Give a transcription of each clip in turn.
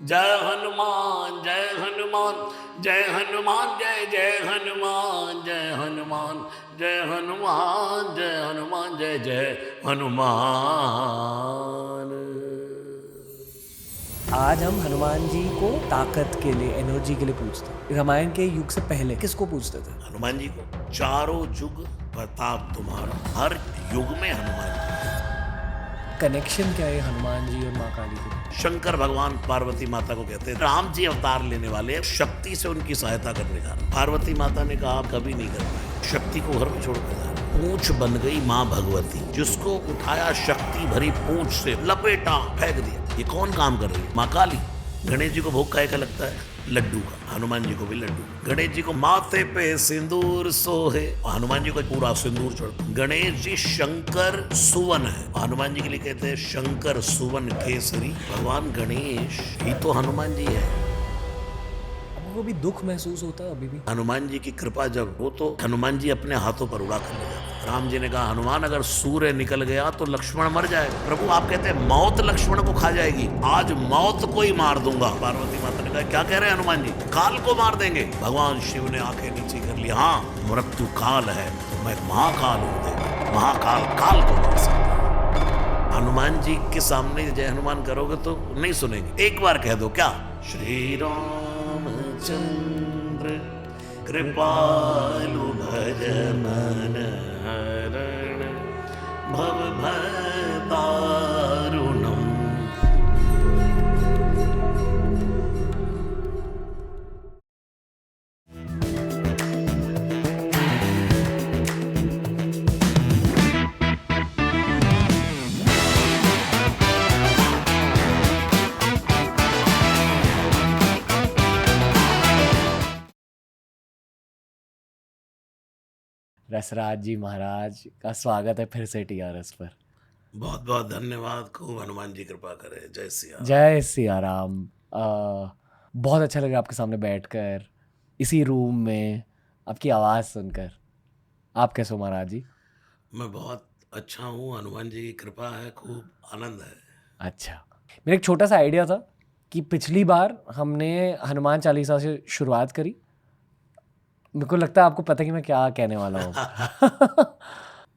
जय हनुमान जय हनुमान जय हनुमान जय जय हनुमान जय हनुमान जय हनुमान जय हनुमान जय जय हनुमान। आज हम हनुमान जी को ताकत के लिए, एनर्जी के लिए पूछते हैं। रामायण के युग से पहले किसको पूछते थे? हनुमान जी को चारों युग प्रताप तुम्हारा, हर युग में हनुमान जी। कनेक्शन क्या है हनुमान जी और माँ काली के? शंकर भगवान पार्वती माता को कहते हैं राम जी अवतार लेने वाले हैं, शक्ति से उनकी सहायता करने का। पार्वती माता ने कहा आप कभी नहीं कर पाए, शक्ति को घर में छोड़ कर जा। पूंछ बन गई माँ भगवती, जिसको उठाया शक्ति भरी पूंछ से लपेटा फेंक दिया। ये कौन काम कर रही है? माँ काली। गणेश जी को भोग काय का लगता है? लड्डू का। हनुमान जी को भी लड्डू। गणेश जी को माथे पे सिंदूर सोहे, हनुमान जी को पूरा सिंदूर चढ़ता। गणेश जी शंकर सुवन है, हनुमान जी के लिए कहते हैं शंकर सुवन केसरी। भगवान गणेश ही तो हनुमान जी है। आपको भी दुख महसूस होता है अभी भी? हनुमान जी की कृपा जब हो तो हनुमान जी अपने हाथों पर उड़ा कर ले जाते। राम जी ने कहा हनुमान अगर सूर्य निकल गया तो लक्ष्मण मर जाएगा। प्रभु आप कहते हैं मौत लक्ष्मण को खा जाएगी, आज मौत को ही मार दूंगा। पार्वती माता ने कहा क्या कह रहे हैं हनुमान जी, काल को मार देंगे? भगवान शिव ने आंखें नीचे कर ली, हाँ मृत्यु काल है तो मैं महाकाल हूं, देगा महाकाल काल को मार सकता। हनुमान जी के सामने जय हनुमान करोगे तो नहीं सुनेंगे। एक बार कह दो क्या, श्री रामचंद्र कृपालु भज मन हरण भव भयदारुणम। रसराज जी महाराज का स्वागत है फिर से टीआरएस पर। बहुत बहुत धन्यवाद, खूब हनुमान जी कृपा करे। जय सिया राम। जय सिया राम। बहुत अच्छा लगा आपके सामने बैठकर, इसी रूम में आपकी आवाज़ सुनकर। आप कैसे हो महाराज जी? मैं बहुत अच्छा हूँ, हनुमान जी की कृपा है, खूब आनंद है। अच्छा, मेरा एक छोटा सा आइडिया था कि पिछली बार हमने हनुमान चालीसा से शुरुआत करी। मेरे को लगता है आपको पता है कि मैं क्या कहने वाला हूँ।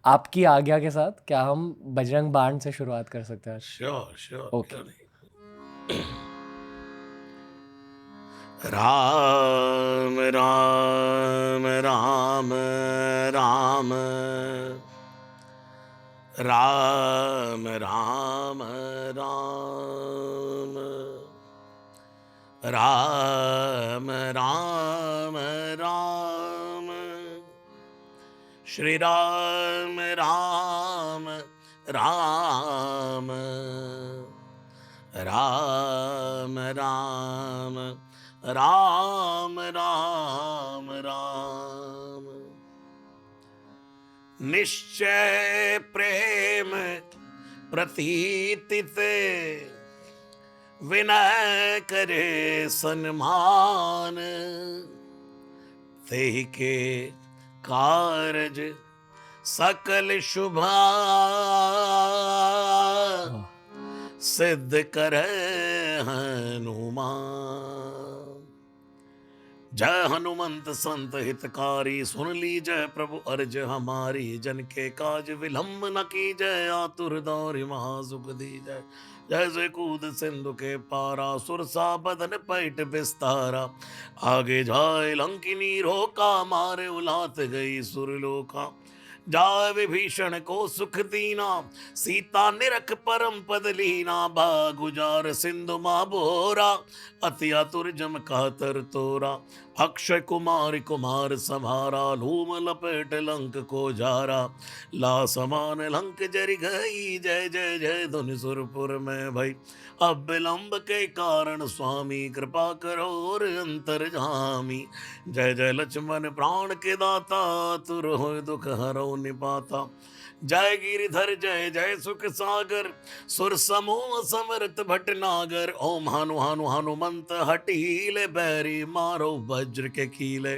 आपकी आज्ञा के साथ क्या हम बजरंग बाण से शुरुआत कर सकते हैं? Sure sure, okay. क्यों नहीं। राम राम राम राम राम राम राम राम राम राम श्री राम राम राम राम राम राम राम राम। निश्चय प्रेम प्रतीति से विनय करे सन्मान, ते के कारज सकल शुभा सिद्ध करे हनुमान। जय हनुमंत संत हितकारी, सुन ली जय प्रभु अर्ज हमारी। जन के काज विलंब न की जय, आतुर दौरि महासुख दी जय। जैसे कूद सिंधु के पारा, सुरसा बदन पैठ विस्तारा। आगे जाए लंकिनी रोका, मारे उलात गई सुरलोका। जाय विभीषण को सुख दीना, सीता निरख परम पद लीना। बागुजार सिंधु माबोरा, अति आतुर जम कातर तोरा। अक्षय कुमार कुमार संहारा, लूम लपेट लंक को जारा। ला समान लंक जरि गई, जय जय जय धुनि सुरपुर में भई। अब विलंब के कारण स्वामी, कृपा करो और अंतर्जामी। जय जय लक्ष्मण प्राण के दाता, तुर होय दुख हरो निपाता। जय गिरिधर जय जय सुख सागर, सुर समूह समरत भटनागर। ओम हनु हनु हनुमंत हटीले, बैरी मारो वज्र के कीले।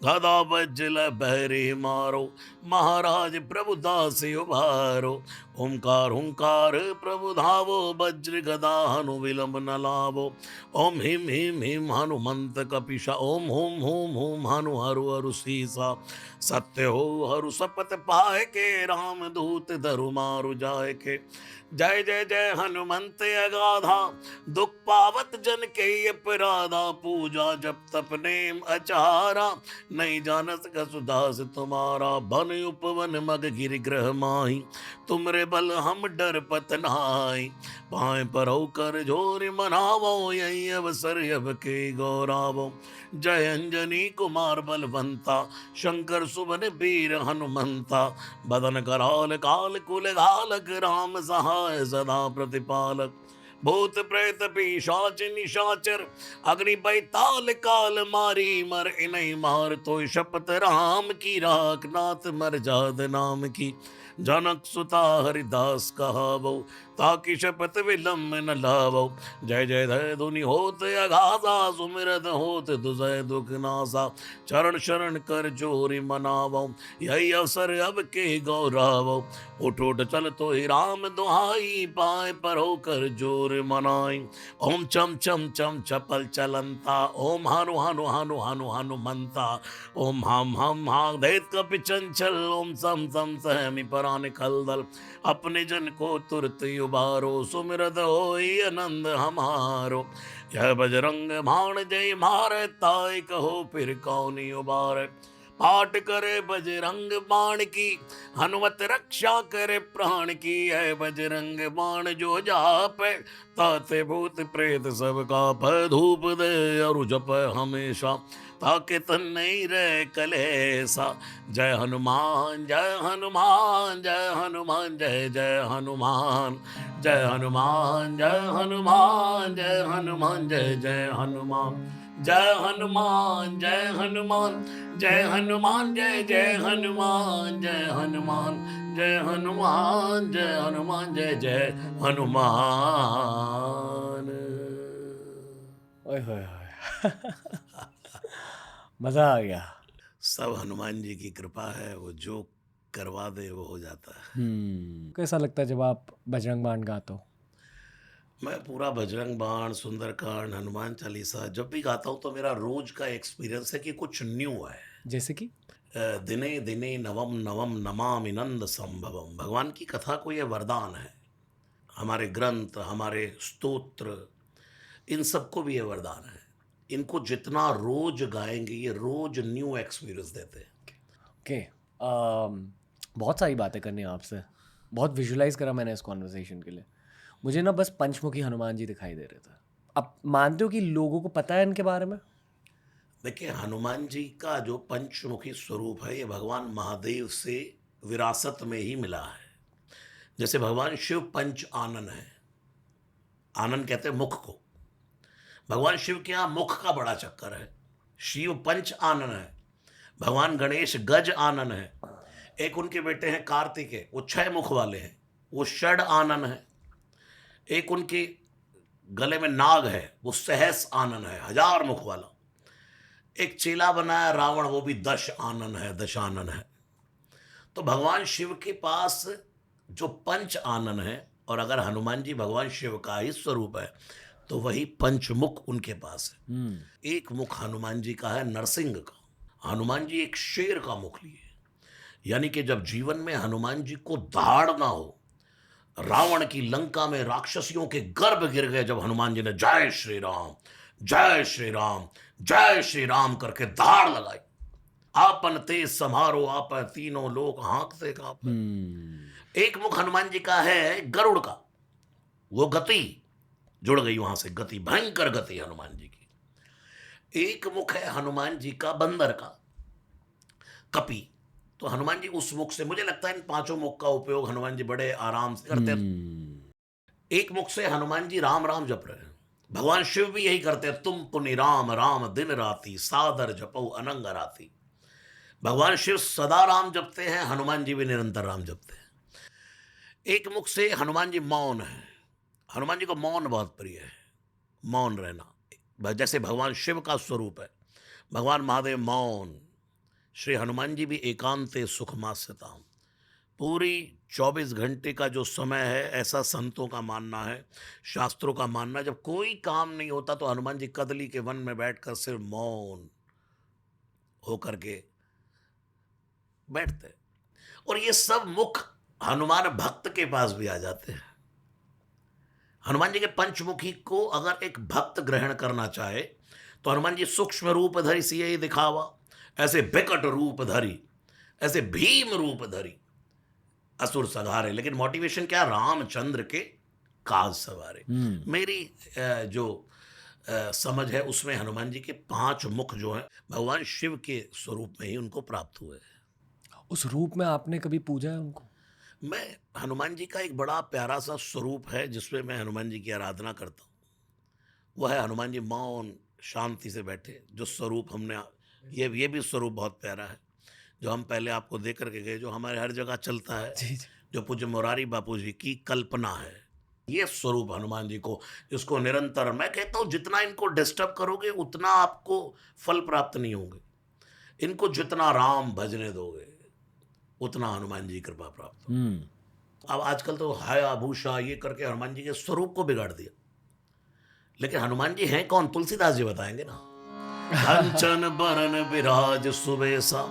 गदा वज्जल बहरे मारो, महाराज प्रभु दास उभारो। ओंकार हुंकार प्रभु धावो, वज्र गदा हनु विलंब न लावो। ओम him him him Hanumant Kapisha, ओम हुम हुम हुम हनु हरु हरु सीसा। सत्य हो हरु सपत पाए के, राम दूत धरु मारु जाय के। जय जय जय हनुमंत अगाधा, दुख पावत जन के अपराधा। पूजा जप तप नेम अचारा, नहीं जानत कसुदास तुम्हारा। बन उपवन मग गिर ग्रह माही, तुमरे बल हम डर पत नहाई। पाए पर कर जोर मनावो, यही अवसर अब के गौरावो। जय अंजनी कुमार बलवंता, शंकर सुवन वीर हनुमंता। बदन कराल काल कुल घालक, राम सहाय सदा प्रतिपालक। भूत प्रेत पिशाच निशाचर, अग्नि पैताल काल मारी। मर इन्हीं मार तो शपथ राम की, राख नाथ मर जाद नाम की। जनक सुता हरिदास कहावो, ताकि शपथ विलंब न लावो। जय जय धय धुनि होत अगाधा, सुमिरत होत दुजय दुख नासा। चरण शरण कर जोरि मनावो, यही अवसर अब के गौरावो। उठ उठ चल तो ही राम दुहाई, पाए पर होकर जोर मनाई। ओम चम चम चम चपल चलंता, ओम हानु हानु हानु हानु हनुमंता। ओम हम हाँ दैत कपि चंचल, ओम सम सम सहमि परान खलदल। अपने जन को तुरत उबारो, सुमिरत होई आनंद हमारो। यह बजरंग भाण जय मारे, ताय कहो फिर कौन उबारे। पाठ करे बजरंग बाण की, हनुमत रक्षा करे प्राण की। है बजरंग बाण जो जापे, ताते भूत प्रेत सब कापै। धूप दे और जप हमेशा, ताके तन नहीं रहे कलेसा। जय हनुमान जय हनुमान जय हनुमान, जय जय हनुमान। जय हनुमान जय हनुमान जय हनुमान, जय जय हनुमान। जय हनुमान जय हनुमान जय हनुमान, जय जय हनुमान। जय हनुमान जय हनुमान जय हनुमान, जय जय हनुमान। ओए होए होए। मजा आ गया। सब हनुमान जी की कृपा है, वो जो करवा दे वो हो जाता है। कैसा लगता है जब आप बजरंग बाण गाते हो? मैं पूरा बजरंग बाण, सुंदरकांड, हनुमान चालीसा जब भी गाता हूँ तो मेरा रोज का एक्सपीरियंस है कि कुछ न्यू है। जैसे कि दिने दिने नवम नवम नमामि नंद संभवम। भगवान की कथा को ये वरदान है। हमारे ग्रंथ, हमारे स्तोत्र, इन सबको भी ये वरदान है। इनको जितना रोज गाएंगे, ये रोज न्यू एक्सपीरियंस देते हैं। ओके, बहुत सारी बातें करनी है आपसे। बहुत विजुलाइज करा मैंने इस कॉन्वर्सेशन के लिए। मुझे ना बस पंचमुखी हनुमान जी दिखाई दे रहे थे। आप मानते हो कि लोगों को पता है इनके बारे में? देखिए, हनुमान जी का जो पंचमुखी स्वरूप है, ये भगवान महादेव से विरासत में ही मिला है। जैसे भगवान शिव पंच आनन है। आनन कहते हैं मुख को। भगवान शिव के यहाँ मुख का बड़ा चक्कर है। शिव पंच आनन है। भगवान गणेश गज आनन है। एक उनके बेटे हैं कार्तिकेय, वो 6 मुख वाले हैं, वो षड आनन है। एक उनके गले में नाग है, वो सहस आनन है, 1000 मुख वाला। एक चेला बनाया रावण, वो भी 10 आनन है, दशानन है। तो भगवान शिव के पास जो पंच आनन है, और अगर हनुमान जी भगवान शिव का ही स्वरूप है तो वही पंचमुख उनके पास है। एक मुख हनुमान जी का है नरसिंह का। हनुमान जी एक शेर का मुख लिए, यानी कि जब जीवन में हनुमान जी को दाढ़ ना हो, रावण की लंका में राक्षसियों के गर्भ गिर गए जब हनुमान जी ने जय श्री राम जय श्री राम जय श्री राम करके दाढ़ लगाई। आपन तेज समारो, आप तीनों लोग हाँकते कांपे। एक मुख हनुमान जी का है गरुड़ का, वो गति जुड़ गई वहां से, गति, भयंकर गति हनुमान जी की। एक मुख है हनुमान जी का बंदर का, कपि। तो हनुमान जी उस मुख से, मुझे लगता है इन 5 मुख का उपयोग हनुमान जी बड़े आराम से करते हैं। एक मुख से हनुमान जी राम राम जप रहे हैं। भगवान शिव भी यही करते हैं, तुम पुनि राम राम दिन राती, सादर जपो अनंग राती। भगवान शिव सदा राम जपते हैं, हनुमान जी भी निरंतर राम जपते हैं। एक मुख से हनुमान जी मौन है। हनुमान जी को मौन बहुत प्रिय है, मौन रहना। जैसे भगवान शिव का स्वरूप है, भगवान महादेव मौन, श्री हनुमान जी भी एकांते सुखमास्यताम्। पूरी 24 घंटे का जो समय है, ऐसा संतों का मानना है, शास्त्रों का मानना है, जब कोई काम नहीं होता तो हनुमान जी कदली के वन में बैठकर सिर्फ मौन होकर के बैठते हैं। और ये सब मुख हनुमान भक्त के पास भी आ जाते हैं। हनुमान जी के पंचमुखी को अगर एक भक्त ग्रहण करना चाहे तो हनुमान जी सूक्ष्म रूप धरि सियहि दिखावा, ऐसे बिकट रूप धरि, ऐसे भीम रूप धरि असुर संहारे। लेकिन मोटिवेशन क्या? रामचंद्र के काज सवारे। मेरी जो समझ है उसमें हनुमान जी के 5 मुख जो हैं भगवान शिव के स्वरूप में ही उनको प्राप्त हुए हैं। उस रूप में आपने कभी पूजा है उनको? मैं हनुमान जी का एक बड़ा प्यारा सा स्वरूप है जिसमें मैं हनुमान जी की आराधना करता हूँ। वह है हनुमान जी मौन शांति से बैठे, जो स्वरूप हमने, ये भी स्वरूप बहुत प्यारा है जो हम पहले आपको दे करके गए, जो हमारे हर जगह चलता है, जी जी। जो पूज्य मोरारी बापू जी की कल्पना है। ये स्वरूप हनुमान जी को, जिसको निरंतर, मैं कहता हूँ जितना इनको डिस्टर्ब करोगे उतना आपको फल प्राप्त नहीं होंगे। इनको जितना राम भजने दोगे उतना हनुमान जी की कृपा प्राप्त हो। अब आजकल तो हाय आभूषा ये करके हनुमान जी के स्वरूप को बिगाड़ दिया। लेकिन हनुमान जी हैं कौन? तुलसीदास जी बताएंगे ना। कंचन बरन विराज सुबेसा,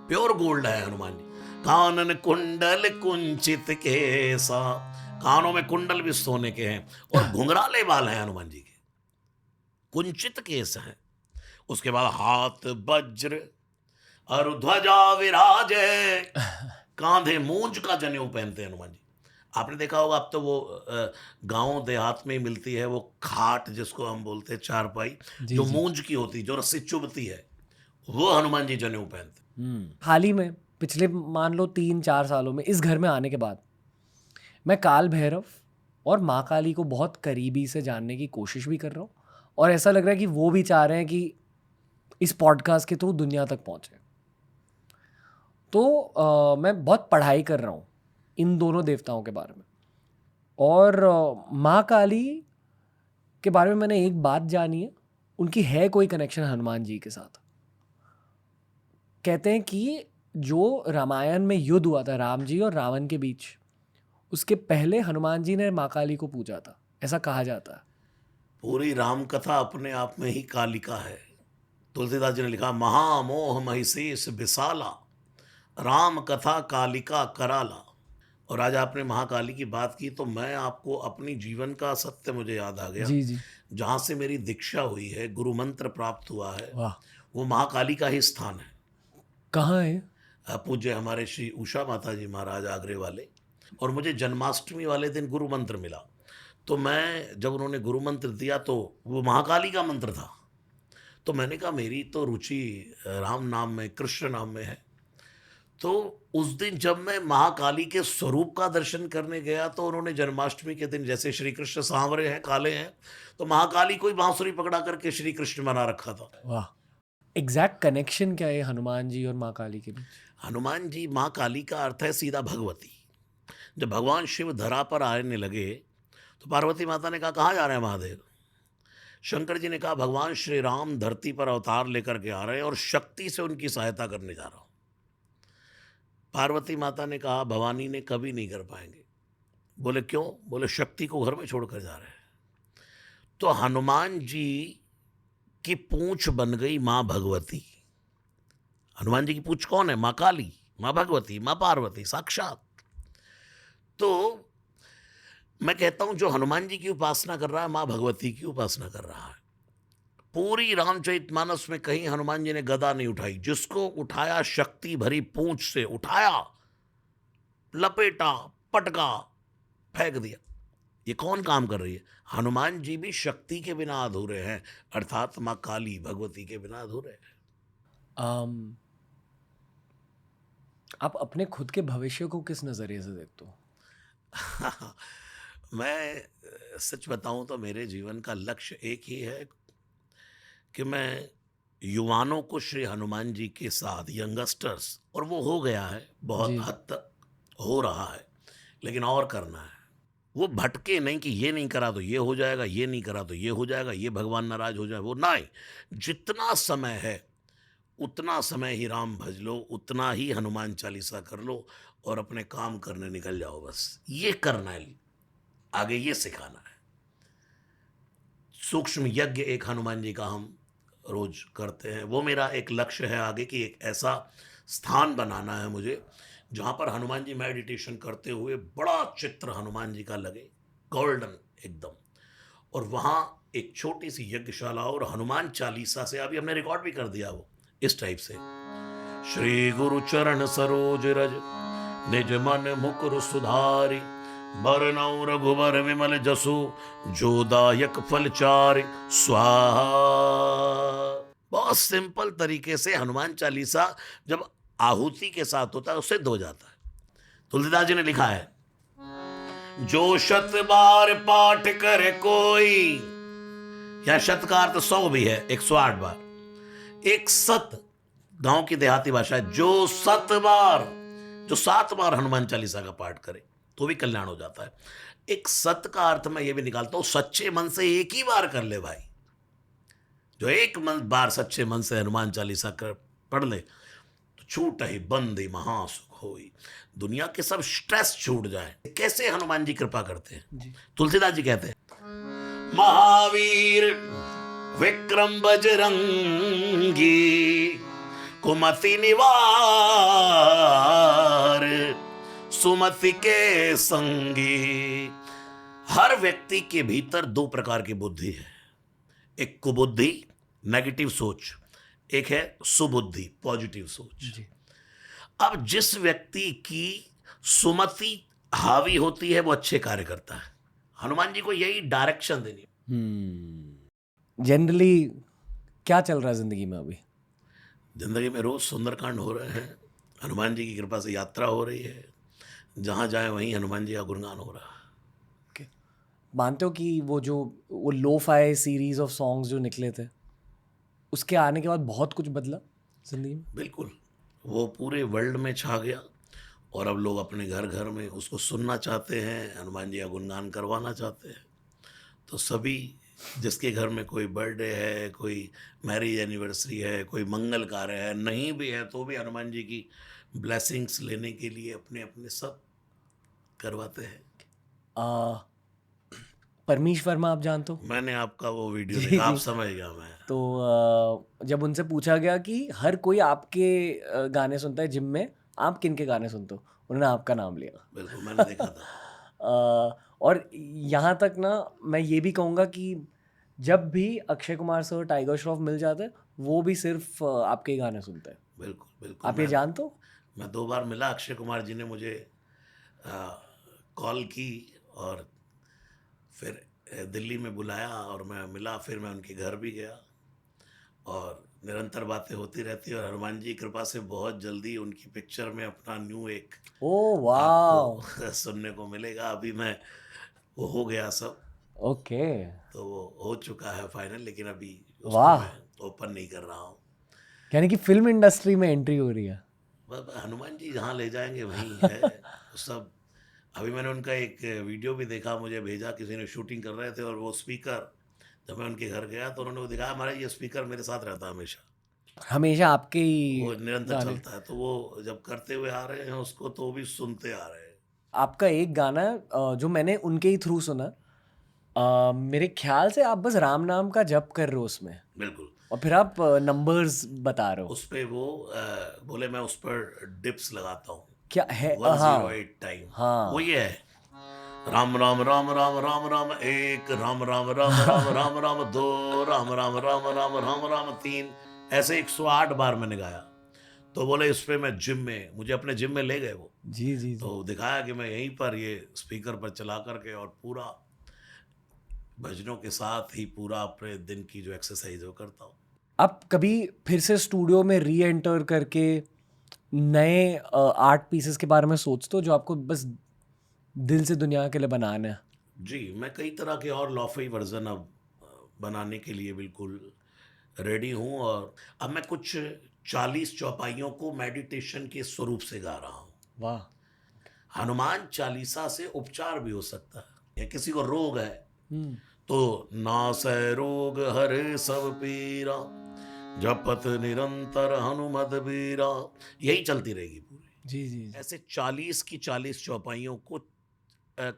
प्योर गोल्ड है हनुमान जी। कानन कुंडल कुंचित केसा, कानों में कुंडल भी सोने के हैं और घुंघराले बाल हैं हनुमान जी के, कुंचित केस हैं। उसके बाद हाथ वज्र और ध्वजा विराजे, कांधे मूंज का जनेऊ पहनते हैं हनुमान जी। आपने देखा होगा अब तो वो गांव देहात में ही मिलती है वो खाट, जिसको हम बोलते हैं चारपाई, जी जो जी। मूंज की होती, जो रस्सी चुभती है, वो हनुमान जी जनेऊ पहनते। हाल ही में पिछले मान लो 3-4 सालों में इस घर में आने के बाद मैं काल भैरव और माँ काली को बहुत करीबी से जानने की कोशिश भी कर रहा हूँ, और ऐसा लग रहा है कि वो भी चाह रहे हैं कि इस पॉडकास्ट के थ्रू दुनिया तक पहुँचे। तो मैं बहुत पढ़ाई कर रहा हूँ इन दोनों देवताओं के बारे में, और माँ काली के बारे में मैंने एक बात जानी है, उनकी है कोई कनेक्शन हनुमान जी के साथ। कहते हैं कि जो रामायण में युद्ध हुआ था राम जी और रावण के बीच, उसके पहले हनुमान जी ने माँ काली को पूजा था, ऐसा कहा जाता है। पूरी राम कथा अपने आप में ही कालिका है। तुलसीदास जी ने लिखा, महामोह महिषेष विशाला, राम कथा कालिका कराला। और आज आपने महाकाली की बात की तो मैं आपको अपनी जीवन का सत्य मुझे याद आ गया। जी जी। जहाँ से मेरी दीक्षा हुई है, गुरु मंत्र प्राप्त हुआ है, वाह। वो महाकाली का ही स्थान है। कहाँ है? पूज्य हमारे श्री उषा माता जी महाराज आगरे वाले। और मुझे जन्माष्टमी वाले दिन गुरु मंत्र मिला, तो मैं जब उन्होंने गुरु मंत्र दिया तो वो महाकाली का मंत्र था। तो मैंने कहा मेरी तो रुचि राम नाम में, कृष्ण नाम में है। तो उस दिन जब मैं महाकाली के स्वरूप का दर्शन करने गया तो उन्होंने जन्माष्टमी के दिन, जैसे श्री कृष्ण सांवरे हैं, काले हैं, तो महाकाली को ही बांसुरी पकड़ा करके श्री कृष्ण बना रखा था। वाह। एग्जैक्ट कनेक्शन क्या है हनुमान जी और माँ काली के बीच? हनुमान जी, माँ काली का अर्थ है सीधा भगवती। जब भगवान शिव धरा पर आने लगे तो पार्वती माता ने कहा, कहाँ जा रहे हैं महादेव? शंकर जी ने कहा, भगवान श्री राम धरती पर अवतार लेकर के आ रहे हैं और शक्ति से उनकी सहायता करने जा रहा हूँ। पार्वती माता ने कहा, भवानी ने कभी नहीं कर पाएंगे। बोले क्यों? बोले शक्ति को घर में छोड़कर जा रहे हैं। तो हनुमान जी की पूंछ बन गई माँ भगवती। हनुमान जी की पूंछ कौन है? माँ काली, माँ भगवती, माँ पार्वती साक्षात। तो मैं कहता हूं जो हनुमान जी की उपासना कर रहा है, माँ भगवती की उपासना कर रहा है। पूरी रामचरितमानस में कहीं हनुमान जी ने गदा नहीं उठाई, जिसको उठाया शक्ति भरी पूंछ से उठाया, लपेटा, पटका, फेंक दिया। ये कौन काम कर रही है? हनुमान जी भी शक्ति के बिना अधूरे हैं, अर्थात माँ काली भगवती के बिना अधूरे हैं। आप अपने खुद के भविष्य को किस नज़रिए से देखते हो? मैं सच बताऊं तो मेरे जीवन का लक्ष्य एक ही है कि मैं युवानों को श्री हनुमान जी के साथ, यंगस्टर्स, और वो हो गया है, बहुत जी। हद तक हो रहा है, लेकिन और करना है। वो भटके नहीं कि ये नहीं करा तो ये हो जाएगा, ये नहीं करा तो ये हो जाएगा, ये भगवान नाराज हो जाए, वो नहीं। जितना समय है उतना समय ही राम भज लो, उतना ही हनुमान चालीसा कर लो और अपने काम करने निकल जाओ। बस ये करना है, आगे ये सिखाना है। सूक्ष्म यज्ञ एक हनुमान जी का हम रोज करते हैं, वो मेरा एक लक्ष्य है आगे कि एक ऐसा स्थान बनाना है मुझे जहाँ पर हनुमान जी मेडिटेशन करते हुए बड़ा चित्र हनुमान जी का लगे, गोल्डन एकदम, और वहाँ एक छोटी सी यज्ञशाला और हनुमान चालीसा से, अभी हमने रिकॉर्ड भी कर दिया वो इस टाइप से, श्री गुरु चरण सरोज रज निज मन मुकुर सुधारि, बरनउँ रघुबर विमल जसु, जो दायक फल चारि स्वाहा। बहुत सिंपल तरीके से हनुमान चालीसा जब आहुति के साथ होता है उससे सिद्ध हो जाता है। तुलसीदास जी ने लिखा है, जो शत बार पाठ करे कोई, या शत का अर्थ 100 भी है, 108 बार, एक सत गांव की देहाती भाषा है, जो 7 बार, जो 7 बार हनुमान चालीसा का पाठ करे तो भी कल्याण हो जाता है। एक सत का अर्थ मैं ये भी निकालता हूं, सच्चे मन से एक ही बार कर ले भाई। जो एक बार सच्चे मन से हनुमान चालीसा कर पढ़ ले तो छूट ही बंदी महासुख होई, दुनिया के सब स्ट्रेस छूट जाए। कैसे हनुमान जी कृपा करते हैं? तुलसीदास जी कहते हैं, महावीर विक्रम बजरंगी, कुमति निवार, सुमति के संगी। हर व्यक्ति के भीतर 2 प्रकार की बुद्धि है, एक कुबुद्धि नेगेटिव सोच, एक है सुबुद्धि पॉजिटिव सोच जी। अब जिस व्यक्ति की सुमति हावी होती है वो अच्छे कार्य करता है। हनुमान जी को यही डायरेक्शन देनी। जनरली क्या चल रहा है जिंदगी में अभी? जिंदगी में रोज सुंदरकांड हो रहे हैं, हनुमान जी की कृपा से यात्रा हो रही है, जहां जाए वहीं हनुमान जी का गुणगान हो रहा है। मानते हो कि वो लो-फाई सीरीज ऑफ सॉन्ग्स जो निकले थे, उसके आने के बाद बहुत कुछ बदला जिंदगी में? बिल्कुल, वो पूरे वर्ल्ड में छा गया और अब लोग अपने घर घर में उसको सुनना चाहते हैं, हनुमान जी का गुणगान करवाना चाहते हैं। तो सभी जिसके घर में कोई बर्थडे है, कोई मैरिज एनिवर्सरी है, कोई मंगल कार्य है, नहीं भी है तो भी हनुमान जी की ब्लेसिंग्स लेने के लिए अपने अपने सब करवाते हैं। परमीश वर्मा आप जानते हो? मैंने आपका वो वीडियो देखा, आप समझ गया मैं। तो जब उनसे पूछा गया कि हर कोई आपके गाने सुनता है जिम में, आप किन के गाने सुनते हो, उन्होंने आपका नाम लिया। बिल्कुल, मैंने देखा था। और यहाँ तक ना मैं ये भी कहूँगा कि जब भी अक्षय कुमार सर, टाइगर श्रॉफ मिल जाते हैं, वो भी सिर्फ आपके ही गाने सुनते हैं। बिल्कुल बिल्कुल, आप ये जानते हो? मैं 2 बार मिला, अक्षय कुमार जी ने मुझे कॉल की और फिर दिल्ली में बुलाया और मैं मिला, फिर मैं उनके घर भी गया और निरंतर बातें होती रहती है। और हनुमान जी की कृपा से बहुत जल्दी उनकी पिक्चर में अपना न्यू एक आपको सुनने को मिलेगा। अभी मैं वो हो गया सब, ओके, तो वो हो चुका है फाइनल, लेकिन अभी वाह, मैं ओपन नहीं कर रहा हूँ। यानी कि फिल्म इंडस्ट्री में एंट्री हो रही है। हनुमान जी जहाँ ले जाएंगे वहीं है सब। अभी मैंने उनका एक वीडियो भी देखा, मुझे भेजा, किसी ने शूटिंग कर रहे थे और वो स्पीकर, जब मैं उनके घर गया तो उन्होंने वो दिखाया, हमारा ये स्पीकर मेरे साथ रहता है हमेशा आपके ही, वो निरंतर चलता है। तो वो जब करते हुए आ रहे हैं उसको तो वो भी सुनते आ रहे हैं। आपका एक गाना जो मैंने उनके ही थ्रू सुना, मेरे ख्याल से आप बस राम नाम का जप कर रहे हो उसमें। बिल्कुल, और फिर आप नंबर्स बता रहे हो उस पे वो बोले मैं उस पर डिप्स लगाता हूँ, क्या है? 108 टाइम। हाँ, वो ये है, राम राम राम राम राम राम एक, राम राम राम राम राम राम दो, राम राम राम राम राम राम 3, ऐसे 108 बार मैंने गाया। तो बोले इस पे मैं जिम में, मुझे अपने जिम में ले गए वो जी जी, तो दिखाया कि मैं यहीं पर ये स्पीकर पर चला करके और पूरा भजनों के साथ ही पूरा अपने दिन की जो एक्सरसाइज वो करता हूँ। आप कभी फिर से स्टूडियो में री एंटर करके नए आर्ट पीसेस के बारे में सोचते हो जो आपको बस दिल से दुनिया के लिए बनाना है? जी, मैं कई तरह के और लॉफी वर्जन अब बनाने के लिए बिल्कुल रेडी हूँ। और अब मैं कुछ 40 चौपाइयों को मेडिटेशन के स्वरूप से गा रहा हूँ। वाह, हनुमान चालीसा से उपचार भी हो सकता है। या किसी को रोग है तो नासै रोग हरे सब पीरा, जपत निरंतर हनुमत बीरा, यही चलती रहेगी पूरी। जी, जी, जी। ऐसे 40 की 40 चौपाइयों को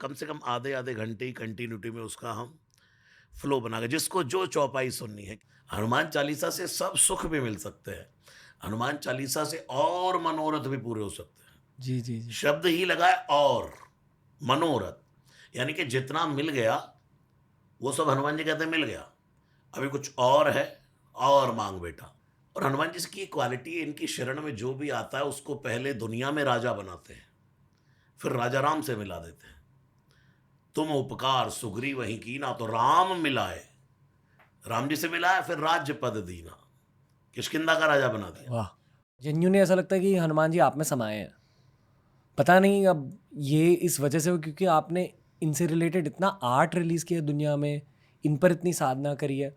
कम से कम आधे आधे घंटे की कंटिन्यूटी में उसका हम फ्लो बना के, जिसको जो चौपाई सुननी है। हनुमान चालीसा से सब सुख भी मिल सकते हैं, हनुमान चालीसा से और मनोरथ भी पूरे हो सकते हैं। जी, जी, जी। शब्द ही लगाए और मनोरथ, यानी कि जितना मिल गया वो सब हनुमान जी कहते हैं मिल गया, अभी कुछ और है, और मांग बेटा। और हनुमान जी की क्वालिटी है, इनकी शरण में जो भी आता है उसको पहले दुनिया में राजा बनाते हैं, फिर राजा राम से मिला देते हैं। तुम उपकार सुग्रीव वहीं की ना, तो राम मिलाए, राम जी से मिलाया, फिर राज्य पद दीना, किष्किंधा का राजा बना दिया। वाह! जेन्युइनली ऐसा लगता है कि हनुमान जी आप में समाये हैं। पता नहीं अब ये इस वजह से हो क्योंकि आपने इनसे रिलेटेड इतना आर्ट रिलीज़ किया दुनिया में, इन पर इतनी साधना करी है।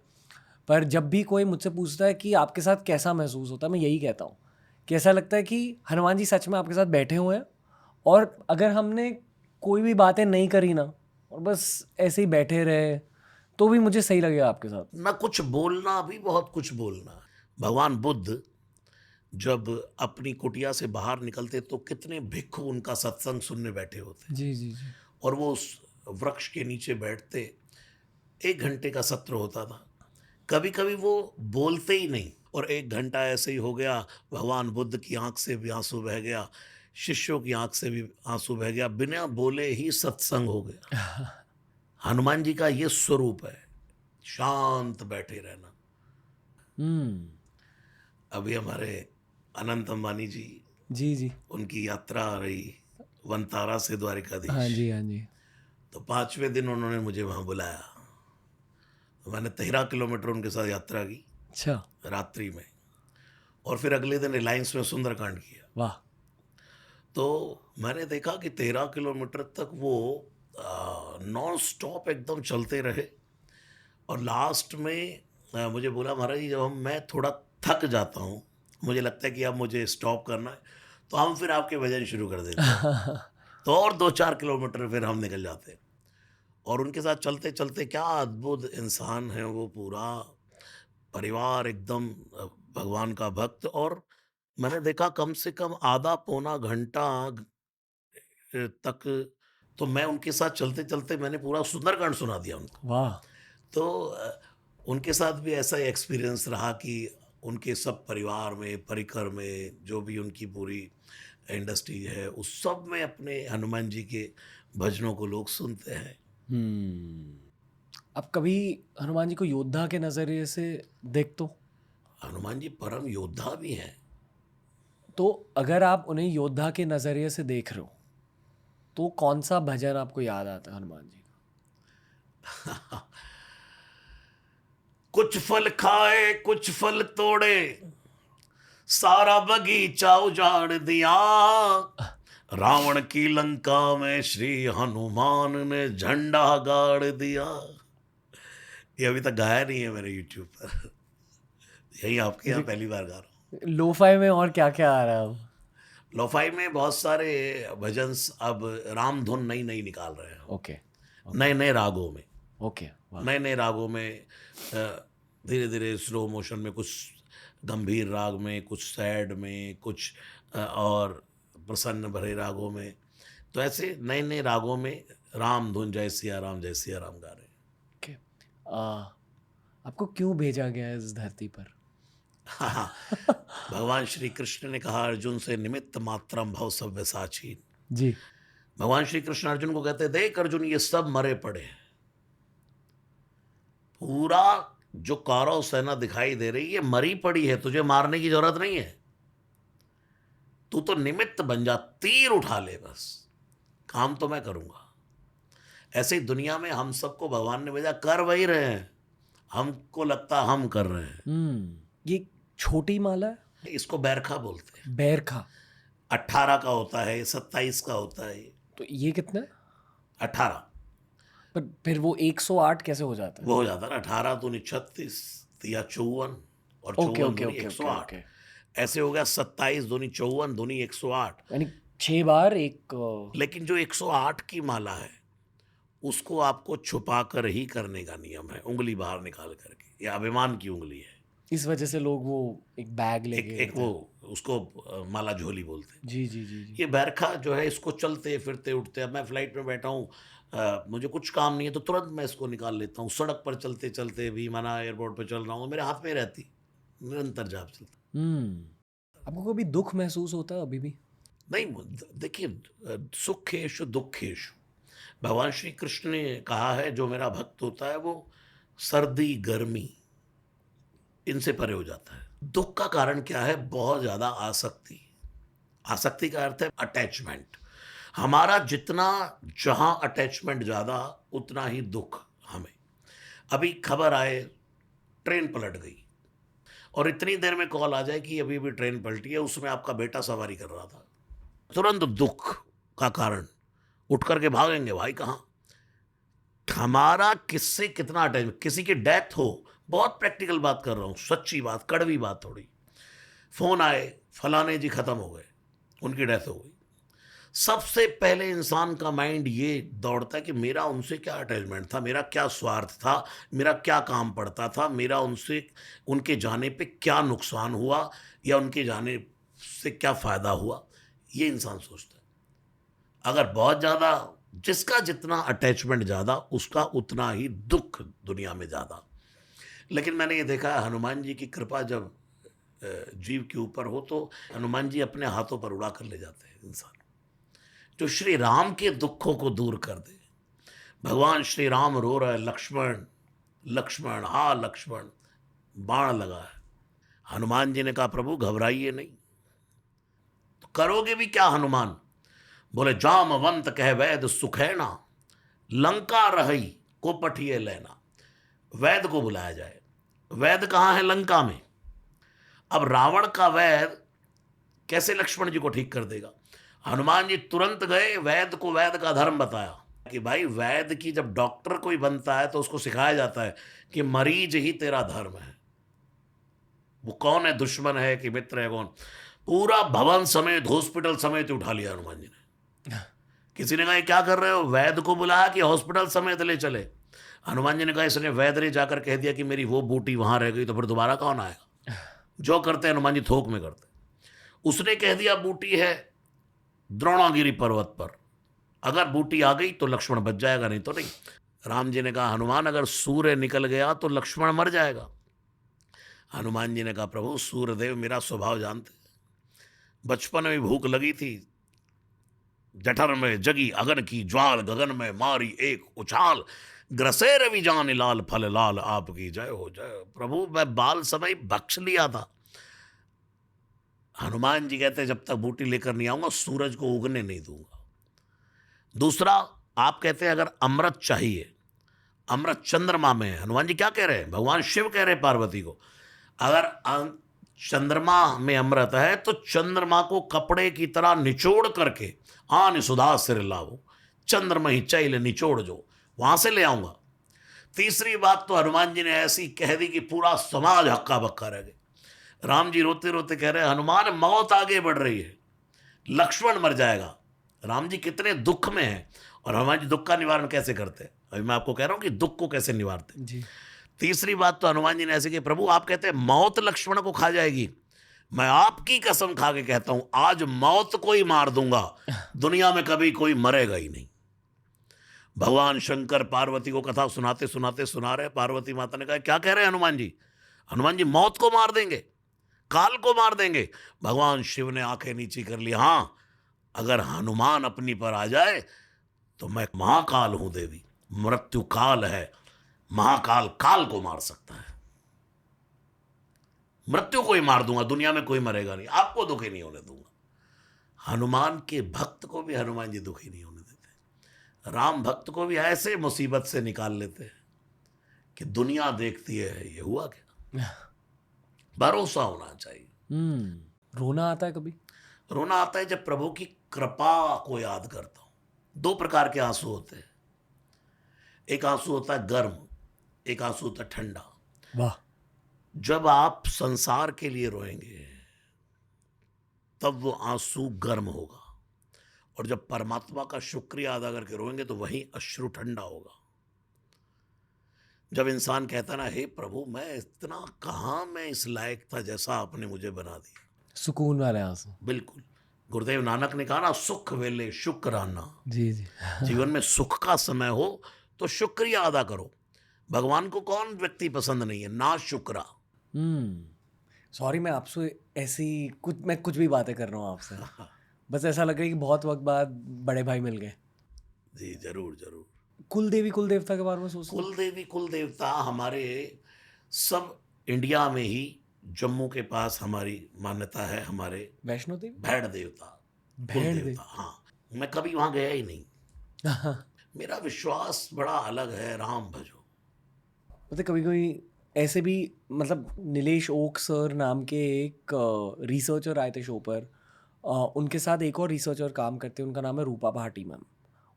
पर जब भी कोई मुझसे पूछता है कि आपके साथ कैसा महसूस होता है, मैं यही कहता हूँ कि ऐसा लगता है कि हनुमान जी सच में आपके साथ बैठे हुए हैं और अगर हमने कोई भी बातें नहीं करी ना और बस ऐसे ही बैठे रहे, तो भी मुझे सही लगेगा आपके साथ। ना कुछ बोलना, भी बहुत कुछ बोलना। भगवान बुद्ध जब अपनी कुटिया से बाहर निकलते तो कितने भिक्खु उनका सत्संग सुनने बैठे होते, जी, जी, जी। और वो उस वृक्ष के नीचे बैठते, 1 घंटे का सत्र होता था। कभी कभी वो बोलते ही नहीं, और 1 घंटा ऐसे ही हो गया, भगवान बुद्ध की आंख से भी आंसू बह गया, शिष्यों की आंख से भी आंसू बह गया, बिना बोले ही सत्संग हो गया। हनुमान जी का ये स्वरूप है, शांत बैठे रहना। हुँ। अभी हमारे अनंत अंबानी जी, जी, जी। उनकी यात्रा आ रही वनतारा से हाँ द्वारिकाधीश, जी, हाँ जी। तो 5वें दिन उन्होंने मुझे वहाँ बुलाया। तो मैंने 13 किलोमीटर उनके साथ यात्रा की अच्छा, रात्रि में, और फिर अगले दिन रिलायंस में सुंदरकांड किया। वाह! तो मैंने देखा कि 13 किलोमीटर तक वो नॉन स्टॉप एकदम चलते रहे, और लास्ट में मुझे बोला, महाराज जी जब मैं थोड़ा थक जाता हूँ, मुझे लगता है कि अब मुझे स्टॉप करना है, तो हम फिर आपके भजन शुरू कर देते हैं, तो और 2-4 किलोमीटर फिर हम निकल जाते हैं। और उनके साथ चलते चलते, क्या अद्भुत इंसान है वो, पूरा परिवार एकदम भगवान का भक्त। और मैंने देखा कम से कम आधा पौना घंटा तक तो मैं उनके साथ चलते चलते मैंने पूरा सुंदरकांड सुना दिया उनको। वाह! तो उनके साथ भी ऐसा ही एक्सपीरियंस रहा कि उनके सब परिवार में, परिकर में, जो भी उनकी पूरी इंडस्ट्री है, उस सब में अपने हनुमान जी के भजनों को लोग सुनते हैं। हुँ। आप कभी हनुमान जी को योद्धा के नज़रिए से देखते हो? हनुमान जी परम योद्धा भी हैं। तो अगर आप उन्हें योद्धा के नज़रिए से देख रहे हो, तो कौन-सा भजन आपको याद आता है हनुमान जी का? कुछ फल खाए कुछ फल तोड़े, सारा बगीचा उजाड़ दिया, रावण की लंका में श्री हनुमान ने झंडा गाड़ दिया। ये अभी तक गाया नहीं है मैंने यूट्यूब पर, यही आपके यहाँ मुझे पहली बार गा रहा हूँ। लो-फाई में और क्या-क्या आ रहा है अब? लोफाई में बहुत सारे भजन्स अब राम धुन नई नई निकाल रहे हैं, ओके, नए नए रागों में, ओके, वाह! नए नए रागों में, धीरे धीरे स्लो मोशन में, कुछ गंभीर राग में, कुछ सैड में, कुछ और प्रसन्न भरे रागों में। तो ऐसे नए नए रागों में राम धुन, जय सिया राम, जय सिया राम गा रहे हैं। ओके। आपको क्यों भेजा गया है इस धरती पर? हाँ, भगवान श्री कृष्ण ने कहा अर्जुन से, निमित्त मात्रम भव सव्यसाची। जी। भगवान श्री कृष्ण अर्जुन को कहते, देख अर्जुन ये सब मरे पड़े हैं, पूरा जो कौरव सेना दिखाई दे रही है मरी पड़ी है, तुझे मारने की जरूरत नहीं है, तू तो निमित्त बन जा, तीर उठा ले बस, काम तो मैं करूंगा। ऐसे ही दुनिया में हम सबको भगवान ने भेजा, कर वही रहे हैं, हमको लगता हम कर रहे हैं। ये छोटी माला है? इसको बैरखा बोलते हैं। बैरखा। 18 का होता है, 27 का होता है, तो ये कितना है? 18 पर फिर वो 108 कैसे हो जाता है? वो हो जाता है ना, 18 दूनी 36 या 54, और ओके, 54 ओके, दूनी ओके, ओके, 108, ओके। ऐसे हो गया 27 दूनी 54 दूनी 108। यानी 6 बार एक लेकिन जो 108 की माला है उसको आपको छुपा कर ही करने का नियम है, उंगली बाहर निकाल करके, यह अभिमान की उंगली है। इस वजह से लोग वो एक बैग एक लेके एक करते वो हैं। उसको माला झोली बोलते हैं। जी, जी, जी, जी। ये बैरखा जो है इसको चलते फिरते उठते, अब मैं फ्लाइट में बैठा हूँ, मुझे कुछ काम नहीं है तो तुरंत मैं इसको निकाल लेता हूँ, सड़क पर चलते चलते भी, माना एयरपोर्ट पर चल रहा हूँ, मेरे हाथ में रहती, निरंतर जाप चलता। आपको कभी दुःख महसूस होता है अभी भी? नहीं, देखिए, सुखेषु दुखेषु, भगवान श्री कृष्ण ने कहा है जो मेरा भक्त होता है वो सर्दी गर्मी इनसे परे हो जाता है। दुख का कारण क्या है? बहुत ज्यादा आसक्ति। आसक्ति का अर्थ है अटैचमेंट। हमारा जितना जहां अटैचमेंट ज्यादा, उतना ही दुख हमें। अभी खबर आए ट्रेन पलट गई और इतनी देर में कॉल आ जाए कि अभी भी ट्रेन पलटी है, उसमें आपका बेटा सवारी कर रहा था, तुरंत दुख का कारण, उठ करके भागेंगे भाई कहाँ। हमारा किससे कितना अटैचमेंट, किसी की डेथ हो, बहुत प्रैक्टिकल बात कर रहा हूं, सच्ची बात, कड़वी बात थोड़ी, फोन आए फलाने जी खत्म हो गए, उनकी डेथ हो गई, सबसे पहले इंसान का माइंड ये दौड़ता है कि मेरा उनसे क्या अटैचमेंट था, मेरा क्या स्वार्थ था, मेरा क्या काम पड़ता था, मेरा उनसे, उनके जाने पे क्या नुकसान हुआ या उनके जाने से क्या फायदा हुआ, ये इंसान सोचता है। अगर बहुत ज्यादा, जिसका जितना अटैचमेंट ज्यादा उसका उतना ही दुख दुनिया में ज्यादा। लेकिन मैंने ये देखा है, हनुमान जी की कृपा जब जीव के ऊपर हो तो हनुमान जी अपने हाथों पर उड़ा कर ले जाते हैं इंसान, जो श्री राम के दुखों को दूर कर दे। भगवान श्री राम रो रहे, लक्ष्मण लक्ष्मण हा लक्ष्मण, बाण लगा है। हनुमान जी ने कहा प्रभु घबराइए नहीं। तो करोगे भी क्या हनुमान? बोले जामवंत कह वैद सुखैना, लंका रही को पठिए लेना। वैद को बुलाया जाए। वैद कहाँ है? लंका में। अब रावण का वैद कैसे लक्ष्मण जी को ठीक कर देगा? हनुमान जी तुरंत गए, वैद को वैद का धर्म बताया कि भाई वैद की, जब डॉक्टर कोई बनता है तो उसको सिखाया जाता है कि मरीज ही तेरा धर्म है। वो कौन है, दुश्मन है कि मित्र है, कौन? पूरा भवन समेत, हॉस्पिटल समेत उठा लिया हनुमान जी ने। किसी ने कहा ये क्या कर रहे हो? वैद को बुलाया कि हॉस्पिटल समेत ले चले। हनुमान जी ने कहा इसने वैद ने जाकर कह दिया कि मेरी वो बूटी वहां रह गई तो फिर दोबारा कौन आएगा? जो करते हैं हनुमान जी थोक में करते। उसने कह दिया बूटी है द्रोणागिरी पर्वत पर, अगर बूटी आ गई तो लक्ष्मण बच जाएगा, नहीं तो नहीं। राम जी ने कहा हनुमान अगर सूर्य निकल गया तो लक्ष्मण मर जाएगा। हनुमान जी ने कहा प्रभु सूर्यदेव मेरा स्वभाव जानते, बचपन में भूख लगी थी, जठर में जगी अगन की ज्वाल, गगन में मारी एक उछाल, ग्रसे रवि जान लाल फल लाल, आपकी जय हो जय। प्रभु मैं बाल समय बख्श लिया था। हनुमान जी कहते जब तक बूटी लेकर नहीं आऊंगा सूरज को उगने नहीं दूंगा। दूसरा, आप कहते हैं अगर अमृत चाहिए, अमृत चंद्रमा में है। हनुमान जी क्या कह रहे हैं? भगवान शिव कह रहे हैं पार्वती को, अगर चंद्रमा में अमृत है तो चंद्रमा को कपड़े की तरह निचोड़ करके आन सुधा सिर लाओ, चंद्रमा ही चैल निचोड़ जो, वहां से ले आऊंगा। तीसरी बात तो हनुमान जी ने ऐसी कह दी कि पूरा समाज हक्का बक्का रह गए। राम जी रोते रोते कह रहे हैं हनुमान मौत आगे बढ़ रही है, लक्ष्मण मर जाएगा। राम जी कितने दुख में हैं और हनुमान जी दुख का निवारण कैसे करते हैं? अभी मैं आपको कह रहा हूं कि दुख को कैसे निवारते। जी। तीसरी बात तो हनुमान जी ने ऐसे की, प्रभु आप कहते हैं मौत लक्ष्मण को खा जाएगी, मैं आपकी कसम खा के कहता हूं आज मौत को ही मार दूंगा, दुनिया में कभी कोई मरेगा ही नहीं। भगवान शंकर पार्वती को कथा सुनाते सुनाते सुना रहे, पार्वती माता ने कहा क्या कह रहे हैं हनुमान जी? हनुमान जी मौत को मार देंगे, काल को मार देंगे। भगवान शिव ने आंखें नीची कर ली, हां अगर हनुमान अपनी पर आ जाए तो मैं महाकाल हूं देवी, मृत्यु काल है, महाकाल काल को मार सकता है, मृत्यु को ही मार दूंगा, दुनिया में कोई मरेगा नहीं, आपको दुखी नहीं होने दूंगा। हनुमान के भक्त को भी हनुमान जी दुखी नहीं होने देते। राम भक्त को भी ऐसे मुसीबत से निकाल लेते हैं कि दुनिया देखती है ये हुआ क्या। भरोसा होना चाहिए। रोना आता है कभी? रोना आता है जब प्रभु की कृपा को याद करता हूं। दो प्रकार के आंसू होते हैं, एक आंसू होता है गर्म, एक आंसू होता है ठंडा। वाह। जब आप संसार के लिए रोएंगे तब वो आंसू गर्म होगा, और जब परमात्मा का शुक्रिया अदा करके रोएंगे तो वही अश्रु ठंडा होगा। जब इंसान कहता ना, हे प्रभु मैं इतना कहाँ मैं इस लायक था जैसा आपने मुझे बना दिया। सुकून वाले आंसू। बिल्कुल। गुरुदेव नानक ने कहा ना, सुख वेले शुक्राना। जी, जी। जीवन में सुख का समय हो तो शुक्रिया अदा करो। भगवान को कौन व्यक्ति पसंद नहीं है, ना शुक्रा। सॉरी मैं आपसे ऐसी मैं कुछ भी बातें कर रहा हूँ आपसे। बस ऐसा लग रहा है कि बहुत वक्त बाद बड़े भाई मिल गए। जी जरूर जरूर। कुल देवी कुल देवता के बारे में सोचते हैं? कुल देवी कुल देवता हमारे सब इंडिया में ही जम्मू के पास हमारी मान्यता है। हमारे वैष्णो देवी? भेड़ देवता, कुल भेड़ देवता। हाँ, मैं कभी वहां गया ही नहीं। मेरा विश्वास बड़ा अलग है, राम भजो। मतलब कभी कभी ऐसे भी, मतलब नीलेश ओक सर नाम के एक रिसर्चर आए थे शो पर। उनके साथ एक और रिसर्चर काम करते हैं, उनका नाम है रूपा भाटी मैम।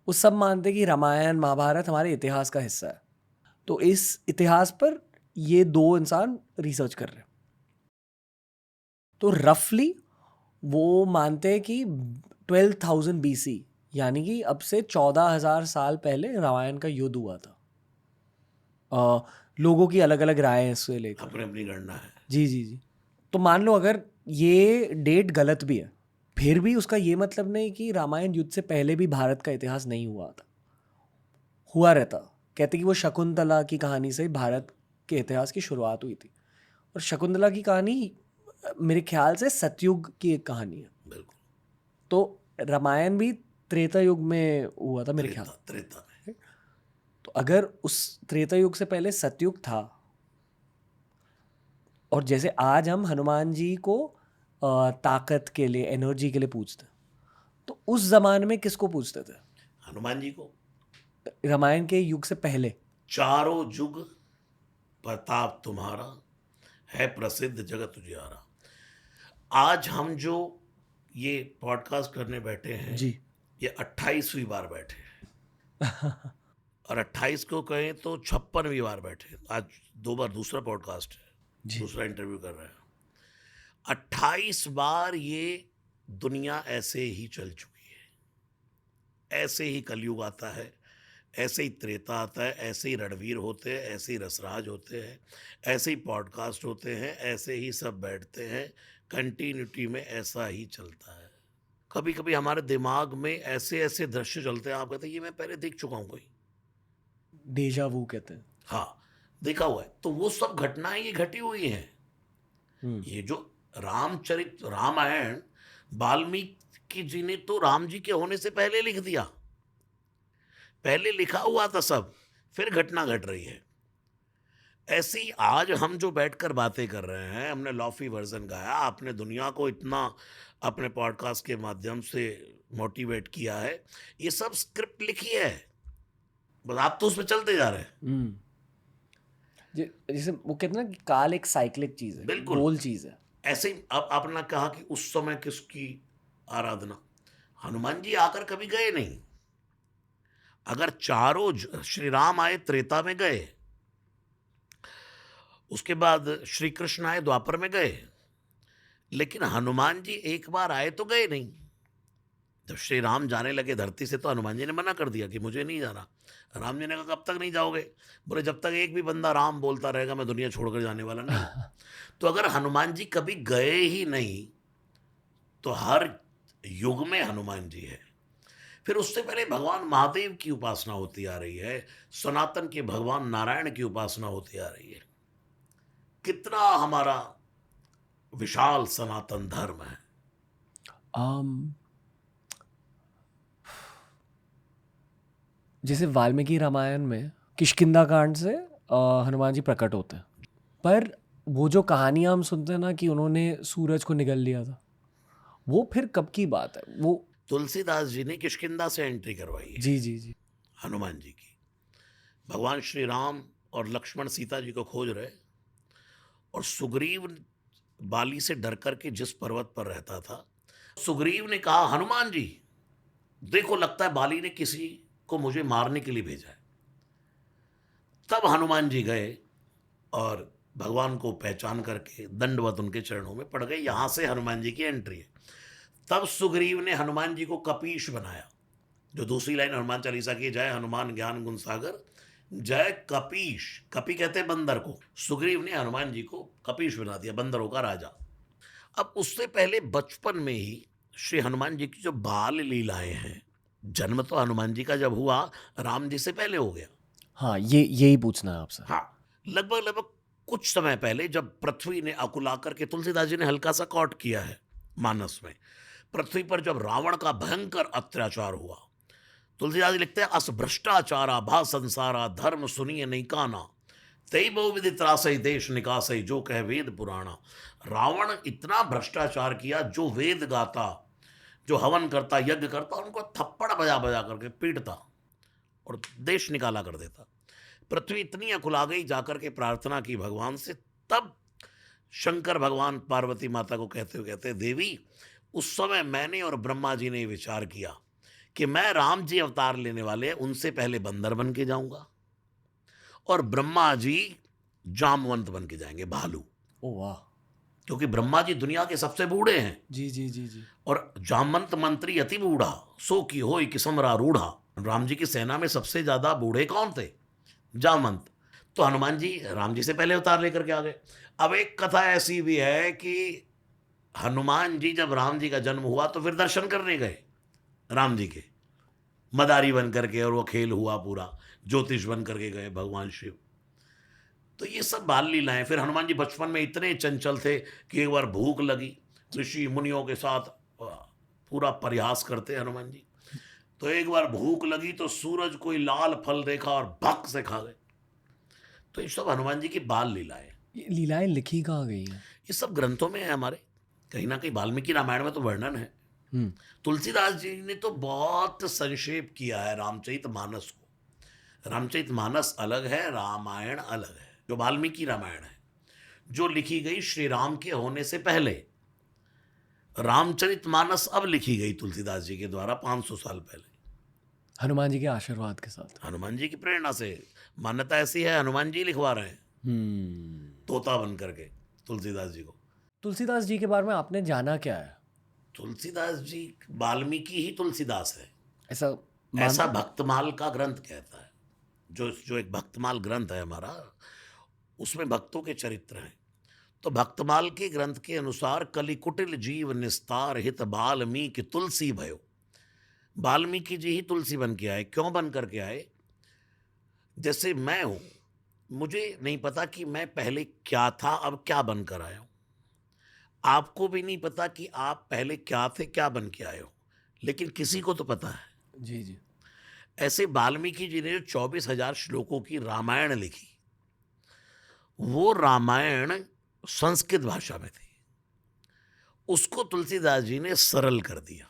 वो सब मानते हैं कि रामायण महाभारत हमारे इतिहास का हिस्सा है। तो इस इतिहास पर ये दो इंसान रिसर्च कर रहे हैं। तो रफली वो मानते हैं कि 12,000 BC, यानी कि अब से 14,000 साल पहले रामायण का युद्ध हुआ था। लोगों की अलग अलग राय है इससे लेकर। अपनी अपनी गणना है। जी जी जी। तो मान लो अगर ये डेट गलत भी है, फिर भी उसका ये मतलब नहीं कि रामायण युद्ध से पहले भी भारत का इतिहास नहीं हुआ था, हुआ रहता। कहते कि वो शकुंतला की कहानी से भारत के इतिहास की शुरुआत हुई थी। और शकुंतला की कहानी मेरे ख्याल से सतयुग की एक कहानी है। बिल्कुल। तो रामायण भी त्रेता युग में हुआ था मेरे ख्याल। त्रेता में। तो अगर उस त्रेता युग से पहले सतयुग था, और जैसे आज हम हनुमान जी को ताकत के लिए, एनर्जी के लिए पूजते हैं, तो उस जमाने में किसको पूजते थे? हनुमान जी को। रामायण के युग से पहले। चारों युग प्रताप तुम्हारा, है प्रसिद्ध जगत उजियारा। आज हम जो ये पॉडकास्ट करने बैठे हैं जी। ये 28वीं बार बैठे हैं। और 28 को कहें तो 56वीं बार बैठे हैं। आज 2 बार दूसरा पॉडकास्ट है, जी। दूसरा इंटरव्यू कर रहे हैं। 28 बार ये दुनिया ऐसे ही चल चुकी है। ऐसे ही कलयुग आता है, ऐसे ही त्रेता आता है, ऐसे ही रणवीर होते हैं, ऐसे ही रसराज होते हैं, ऐसे ही पॉडकास्ट होते हैं, ऐसे ही सब बैठते हैं। कंटिन्यूटी में ऐसा ही चलता है। कभी कभी हमारे दिमाग में ऐसे ऐसे दृश्य चलते हैं, आप कहते हैं ये मैं पहले देख चुका हूँ कोई। डेजा वू कहते हैं। हाँ, देखा हुआ है। तो वो सब घटनाएं ये घटी हुई हैं। ये जो रामचरित रामायण वाल्मीकि जी ने तो राम जी के होने से पहले लिख दिया। पहले लिखा हुआ था सब, फिर घटना घट रही है। ऐसे ही आज हम जो बैठकर बातें कर रहे हैं, हमने लॉफी वर्जन गाया, आपने दुनिया को इतना अपने पॉडकास्ट के माध्यम से मोटिवेट किया है, ये सब स्क्रिप्ट लिखी है, बस आप तो उसमें चलते जा रहे हैं। जैसे वो कहते हैं ना कि काल एक साइक्लिक चीज है, बिल्कुल। गोल चीज है। ऐसे ही अब आपने कहा कि उस समय किसकी आराधना, हनुमान जी आकर कभी गए नहीं। अगर चारों श्री राम आए त्रेता में गए, उसके बाद श्री कृष्ण आए द्वापर में गए, लेकिन हनुमान जी एक बार आए तो गए नहीं। जब श्री राम जाने लगे धरती से तो हनुमान जी ने मना कर दिया कि मुझे नहीं जाना। राम जी ने कहा कब तक नहीं जाओगे? बोले जब तक एक भी बंदा राम बोलता रहेगा मैं दुनिया छोड़कर जाने वाला नहीं। तो अगर हनुमान जी कभी गए ही नहीं तो हर युग में हनुमान जी है। फिर उससे पहले भगवान महादेव की उपासना होती आ रही है, सनातन के भगवान नारायण की उपासना होती आ रही है। कितना हमारा विशाल सनातन धर्म है। जैसे वाल्मीकि रामायण में किष्किंधा कांड से हनुमान जी प्रकट होते हैं, पर वो जो कहानियां हम सुनते हैं ना कि उन्होंने सूरज को निगल लिया था, वो फिर कब की बात है? वो तुलसीदास जी ने किष्किंधा से एंट्री करवाई है जी जी जी। हनुमान जी की। भगवान श्री राम और लक्ष्मण सीता जी को खोज रहे, और सुग्रीव बाली से डर करके जिस पर्वत पर रहता था, सुग्रीव ने कहा हनुमान जी देखो लगता है बाली ने किसी को मुझे मारने के लिए भेजा है। तब हनुमान जी गए और भगवान को पहचान करके दंडवत उनके चरणों में पड़ गए। यहां से हनुमान जी की एंट्री है। तब सुग्रीव ने हनुमान जी को कपीश बनाया। जो दूसरी लाइन हनुमान चालीसा की, जय हनुमान ज्ञान गुण सागर जय कपीश, कपी कहते हैं बंदर को, सुग्रीव ने हनुमान जी को कपीश बना दिया, बंदरों का राजा। अब उससे पहले बचपन में ही श्री हनुमान जी की जो बाल लीलाएं हैं, जन्म तो हनुमान जी का जब हुआ राम जी से पहले हो गया। हाँ, ये यही पूछना है आपसे। हाँ, लगभग लगभग कुछ समय पहले जब पृथ्वी ने अकुला करके, तुलसीदास जी ने हल्का सा कॉट किया है मानस में, पृथ्वी पर जब रावण का भयंकर अत्याचार हुआ, तुलसीदास जी लिखते हैं, अस भ्रष्टाचारा भा संसारा धर्म सुनिए नहीं काना, तई बहु विधि त्रासई देश निकासई जो कह वेद पुराणा। रावण इतना भ्रष्टाचार किया, जो वेद गाता, जो हवन करता, यज्ञ करता, उनको थप्पड़ बजा बजा करके पीटता और देश निकाला कर देता। पृथ्वी इतनी अकुला गई, जाकर के प्रार्थना की भगवान से, तब शंकर भगवान पार्वती माता को कहते हुए कहते, देवी उस समय मैंने और ब्रह्मा जी ने विचार किया कि मैं राम जी अवतार लेने वाले हैं, उनसे पहले बंदर बन के जाऊंगा और ब्रह्मा जी जामवंत बन के जाएंगे, भालू। ओ वाह। क्योंकि ब्रह्मा जी दुनिया के सबसे बूढ़े हैं जी जी जी जी। और जामवंत मंत्री अति बूढ़ा, सो की होई कि समरा रूढ़ा। राम जी की सेना में सबसे ज्यादा बूढ़े कौन थे? जामवंत। तो हनुमान जी राम जी से पहले अवतार लेकर के आ गए। अब एक कथा ऐसी भी है कि हनुमान जी जब राम जी का जन्म हुआ तो फिर दर्शन करने गए राम जी के, मदारी बन करके, और वो खेल हुआ पूरा, ज्योतिष बन करके गए भगवान शिव। तो ये सब बाल लीलाएं। फिर हनुमान जी बचपन में इतने चंचल थे कि एक बार भूख लगी, ऋषि मुनियों के साथ पूरा प्रयास करते हनुमान जी, तो एक बार भूख लगी तो सूरज कोई लाल फल देखा और भक से खा गए। तो ये सब हनुमान जी की बाल लीलाएं। ये लीलाएं लिखी कहाँ गई हैं? ये सब ग्रंथों में है हमारे, कहीं ना कहीं वाल्मीकि रामायण में तो वर्णन है। हम्म। तुलसीदास जी ने तो बहुत संक्षेप किया है रामचरितमानस को। रामचरितमानस अलग है, रामायण अलग है। जो वाल्मीकि रामायण है, जो लिखी गई श्री राम के होने से पहले, रामचरितमानस अब लिखी गई तुलसीदास जी के द्वारा 500 साल पहले, हनुमान जी के आशीर्वाद के साथ। हनुमान जी की प्रेरणा से। मान्यता ऐसी है हनुमान जी लिखवा रहे हैं तोता बन करके तुलसीदास जी को। तुलसीदास जी के बारे में आपने जाना क्या है? तुलसीदास जी वाल्मीकि ही तुलसीदास है, ऐसा ऐसा भक्तमाल का ग्रंथ कहता है। जो एक भक्तमाल ग्रंथ है हमारा, उसमें भक्तों के चरित्र हैं। तो भक्तमाल के ग्रंथ के अनुसार, कलिकुटिल जीव निस्तार हित बाल्मीकि तुलसी भयो। वाल्मीकि जी ही तुलसी बन के आए। क्यों बन करके आए? जैसे मैं हूं, मुझे नहीं पता कि मैं पहले क्या था, अब क्या बनकर आया हूं। आपको भी नहीं पता कि आप पहले क्या थे, क्या बन के आए हो, लेकिन किसी को तो पता है। जी जी। ऐसे वाल्मीकि जी ने जो 24,000 श्लोकों की रामायण लिखी, वो रामायण संस्कृत भाषा में थी, उसको तुलसीदास जी ने सरल कर दिया,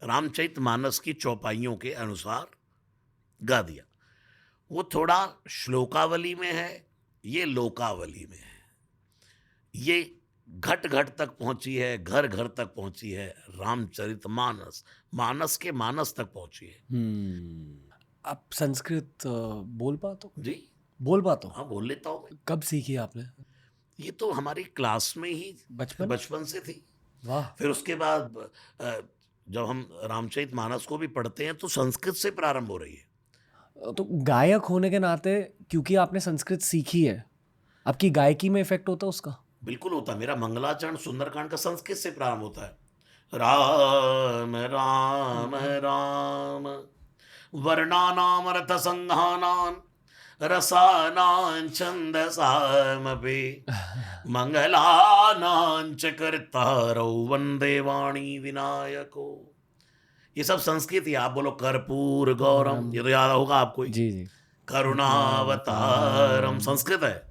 रामचरितमानस की चौपाइयों के अनुसार गा दिया। वो थोड़ा श्लोकावली में है, ये लोकावली में है। ये घट घट तक पहुंची है, घर घर तक पहुंची है। रामचरितमानस मानस के मानस तक पहुंची है। आप संस्कृत बोल पाते हो? जी बोल पाते हो? हाँ, बोल लेता हूँ मैं। कब सीखी आपने? ये तो हमारी क्लास में ही बचपन से थी। वाह। फिर उसके बाद जब हम रामचरितमानस को भी पढ़ते हैं तो संस्कृत से प्रारंभ हो रही है। तो गायक होने के नाते, क्योंकि आपने संस्कृत सीखी है, आपकी गायकी में इफेक्ट होता है उसका? बिल्कुल होता है। मेरा मंगलाचरण सुंदरकांड का संस्कृत से प्रारंभ होता है। राम राम राम वर्णानाम अर्थ संघानान रसानां छंदसामपि मंगलानां च कर्तारौ वंदे वाणी विनायको। ये सब संस्कृत ही। आप बोलो कर्पूर गौरम, ये तो याद होगा आपको ही। जी जी। करुणावतारम संस्कृत है।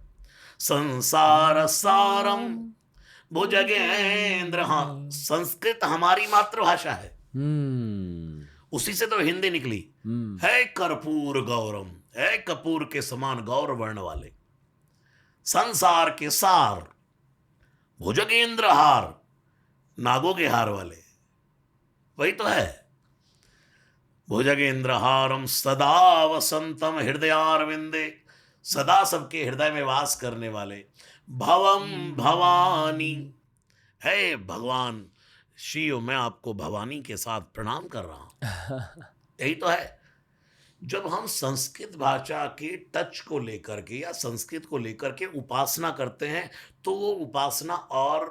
संसार सारम भुजगेंद्र, हाँ, संस्कृत हमारी मातृभाषा है। उसी से तो हिंदी निकली है। कर्पूर गौरम है, कपूर के समान गौर वर्ण वाले। संसार के सार, भुजगेंद्र हार, नागों के हार वाले, वही तो है। भुजगेंद्र हारम सदा वसंतम हृदयारविंदे, सदा सबके हृदय में वास करने वाले। भवम भवानी है भगवान शिव। मैं आपको भवानी के साथ प्रणाम कर रहा हूं। यही तो है। जब हम संस्कृत भाषा के टच को लेकर के या संस्कृत को लेकर के उपासना करते हैं तो वो उपासना और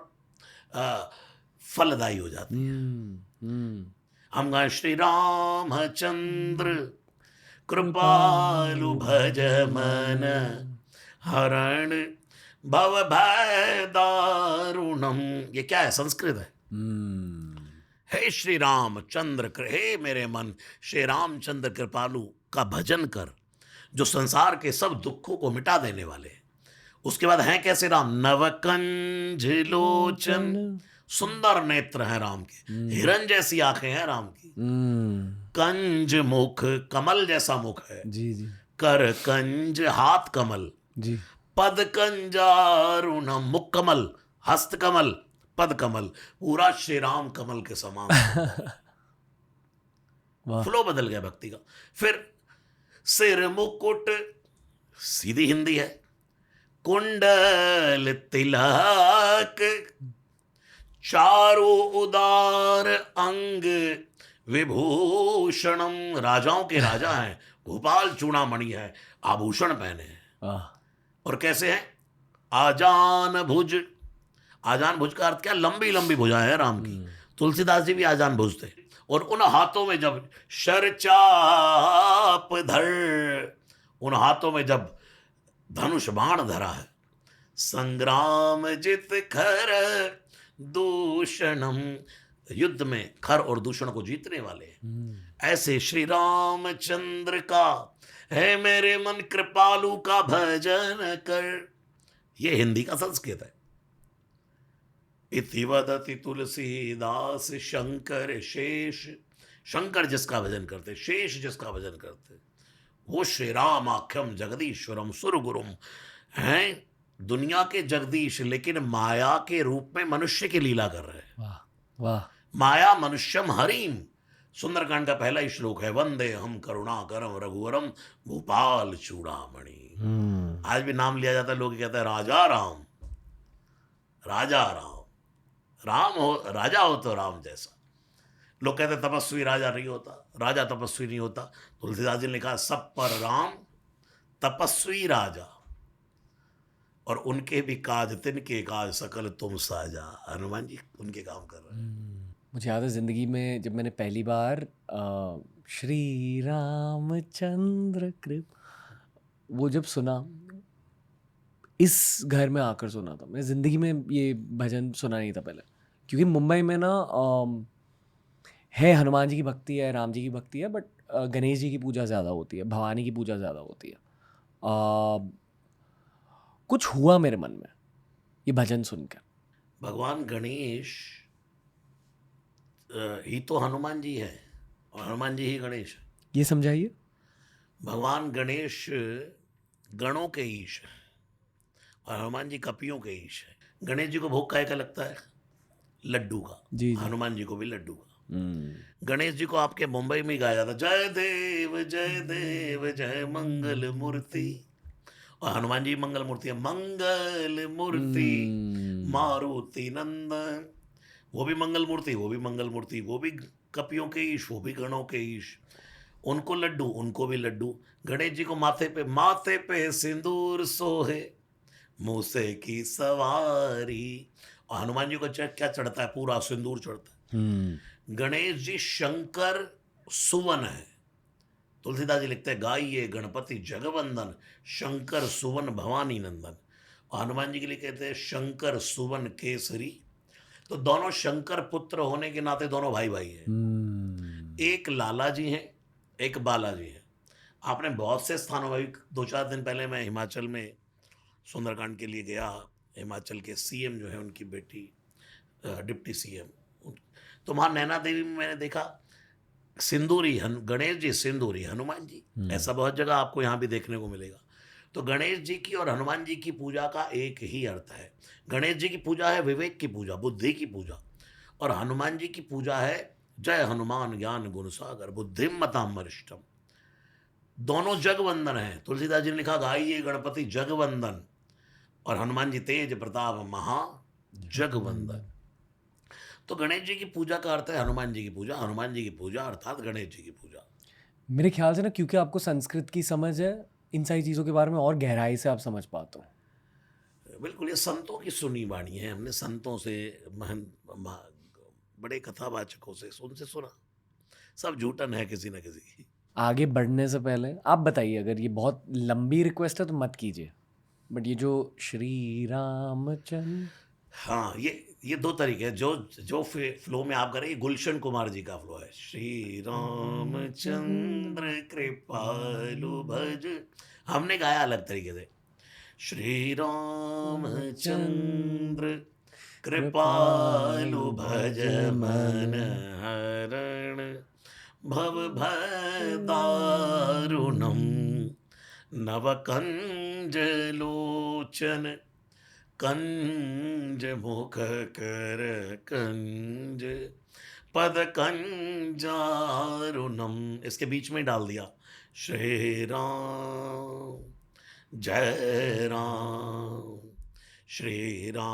अ, फलदायी हो जाती है। हम गाएं श्री रामचंद्र कृपालु भज मन हरण भव भय दारुणम। ये क्या है? संस्कृत है। हे श्री रामचंद्र, हे मेरे मन, श्री रामचंद्र कृपालु का भजन कर, जो संसार के सब दुखों को मिटा देने वाले हैं। उसके बाद हैं कैसे राम? नवकंज लोचन, सुंदर नेत्र हैं राम के, हिरण जैसी आंखें हैं राम की, कंज मुख, कमल जैसा मुख है, जी जी कर कंज, हाथ कमल, जी। पद कंजारुणम, मुख कमल, हस्त कमल, पद कमल, पूरा श्री राम कमल के समान। वाह। फ्लो बदल गया भक्ति का। फिर सिर मुकुट, सीधी हिंदी है, कुंडल तिलक, चारु उदार अंग विभूषणम, राजाओं के राजा हैं, भोपाल चूड़ामणि है, आभूषण पहने हैं। वाह। और कैसे हैं? आजान भुज, आजान भुज का अर्थ क्या? लंबी लंबी भुजाएं हैं राम की। तुलसीदास जी भी आजान भुज थे। और उन हाथों में जब शरचाप धर, उन हाथों में जब धनुष बाण धरा है, संग्राम जित खर दूषणम, युद्ध में खर और दूषण को जीतने वाले हैं। ऐसे श्री रामचंद्र का है मेरे मन, कृपालु का भजन कर। ये हिंदी का संस्कृत है। इति वदति तुलसीदास शंकर शेष, शंकर जिसका भजन करते, शेष जिसका भजन करते, वो श्री राम आख्यम जगदीश्वरम सुरगुरुम हैं, दुनिया के जगदीश, लेकिन माया के रूप में मनुष्य की लीला कर रहे हैं। वाह वाह। माया मनुष्यम हरिम, सुंदरकांड का पहला ही श्लोक है, वंदे हम करुणाकरम रघुवरम भूपाल चूड़ामणि। आज भी नाम लिया जाता है, लोग कहते हैं राजा राम, राजा राम, राम हो, राजा हो तो राम जैसा। लोग कहते हैं तपस्वी राजा नहीं होता, राजा तपस्वी नहीं होता। तुलसीदास जी ने कहा सब पर राम, तपस्वी राजा, और उनके भी काज तिनके काज, सकल तुम साजा। हनुमान जी उनके काम कर रहे हैं। मुझे याद है ज़िंदगी में जब मैंने पहली बार श्री रामचंद्र कृप, वो जब सुना, इस घर में आकर सुना था। मैं ज़िंदगी में ये भजन सुना नहीं था पहले, क्योंकि मुंबई में ना है हनुमान जी की भक्ति है, राम जी की भक्ति है, बट गणेश जी की पूजा ज़्यादा होती है, भवानी की पूजा ज़्यादा होती है। कुछ हुआ मेरे मन में ये भजन सुनकर। भगवान गणेश ही तो हनुमान जी है, और हनुमान जी ही गणेश है। ये समझाइए। भगवान गणेश गणों के ईश है, और हनुमान जी कपियों के ईश है। गणेश जी को भोग काय का लगता है? लड्डू का। जी जी। हनुमान जी को भी लड्डू का। गणेश जी को आपके मुंबई में गाया जाता, जय देव जय मंगल मूर्ति, और हनुमान जी मंगल मूर्ति है, मंगल मूर्ति मारुति नंदन। वो भी मंगल मूर्ति, वो भी मंगल मूर्ति, वो भी कपियों के ईश, वो भी गणों के ईश। उनको लड्डू, उनको भी लड्डू। गणेश जी को माथे पे सिंदूर सोहे, मूसे की सवारी। और हनुमान जी को क्या चढ़ता है? पूरा सिंदूर चढ़ता है। गणेश जी शंकर सुवन है। तुलसीदास जी लिखते हैं, गाइए गणपति जगवंदन, शंकर सुवन भवानी नंदन। और हनुमान जी के लिए कहते हैं शंकर सुवन केसरी। तो दोनों शंकर पुत्र होने के नाते दोनों भाई भाई हैं। एक लाला जी हैं, एक बालाजी हैं। आपने बहुत से स्थानों में, 2-4 दिन पहले मैं हिमाचल में सुंदरकांड के लिए गया। हिमाचल के सीएम जो है, उनकी बेटी डिप्टी सीएम, तो वहाँ नैना देवी में मैंने देखा सिंदूरी गणेश जी, सिंदूरी हनुमान जी। ऐसा बहुत जगह आपको यहाँ भी देखने को मिलेगा। तो गणेश जी की और हनुमान जी की पूजा का एक ही अर्थ है। गणेश जी की पूजा है विवेक की पूजा, बुद्धि की पूजा, और हनुमान जी की पूजा है जय हनुमान ज्ञान गुण सागर बुद्धिम मताम वरिष्ठम। दोनों जगवंदन हैं। तुलसीदास जी ने लिखा, गाइए गणपति जगवंदन, और हनुमान जी तेज प्रताप महा जगवंदन। तो गणेश जी की पूजा का अर्थ है हनुमान जी की पूजा, हनुमान जी की पूजा अर्थात गणेश जी की पूजा। मेरे ख्याल से ना, क्योंकि आपको संस्कृत की समझ है, इन सारी चीज़ों के बारे में और गहराई से आप समझ पाते हो। बिल्कुल, ये संतों की सुनी वाणी है, हमने संतों से, महन बड़े कथावाचकों से, उनसे सुना। सब झूठन है किसी न किसी। आगे बढ़ने से पहले आप बताइए, अगर ये बहुत लंबी रिक्वेस्ट है तो मत कीजिए, बट ये जो श्री रामचंद्र। हाँ, ये दो तरीके हैं, जो जो फ्लो में आप करें, ये गुलशन कुमार जी का फ्लो है। श्री रामचंद्र कृपालु भज, हमने गाया अलग तरीके से। श्री रामचंद्र कृपालु भज मन हरण भव भय दारुणम नव कंज लोचन कंज मुख कर कंज पद कंजारुणम, इसके बीच में ही डाल दिया श्री राम जय राम, श्री राम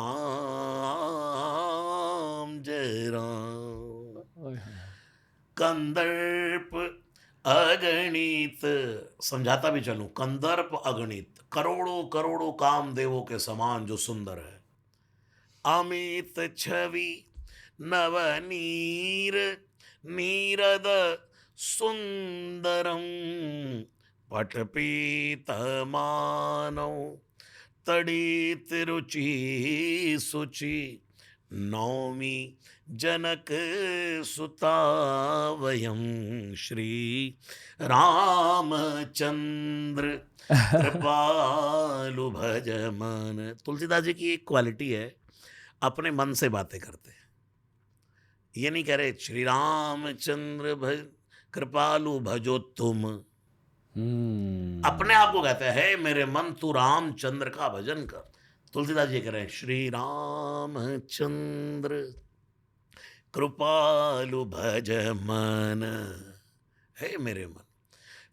जय राम। ओए होए। कंदर्प अगणित, समझाता भी चलूं, कंदर्प अगणित, करोड़ों करोड़ों कामदेवों के समान जो सुंदर है। अमित छवि नवनीर नीरद सुंदरम पटपीत मानव तड़ित रुचि सुचि नौमी जनक सुतावयम श्री रामचंद्र कृपालु भज मन। तुलसीदास जी की एक क्वालिटी है, अपने मन से बातें करते हैं। ये नहीं कह रहे श्री रामचंद्र भज कृपालु भजो तुम, अपने आप को कहते हैं हे मेरे मन तू रामचंद्र का भजन कर। तुलसीदास जी कह रहे हैं श्री रामचंद्र कृपालु भज मन, हे मेरे मन।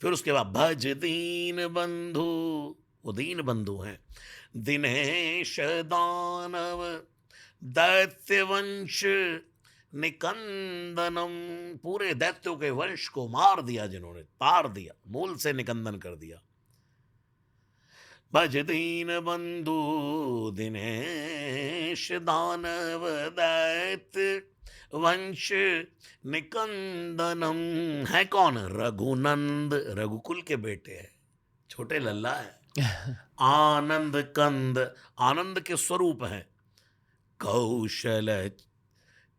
फिर उसके बाद भज दीन बंधु, वो दीन बंधु हैं। दिनेश दानव दैत्य वंश निकंदनम, पूरे दैत्यों के वंश को मार दिया जिन्होंने, तार दिया, मूल से निकंदन कर दिया। भज दीन बंधु दिनेश दानव दैत्य वंश निकंदनम, है कौन? रघुनंद, रघुकुल के बेटे हैं, छोटे लल्ला है। आनंद कंद, आनंद के स्वरूप हैं। कौशल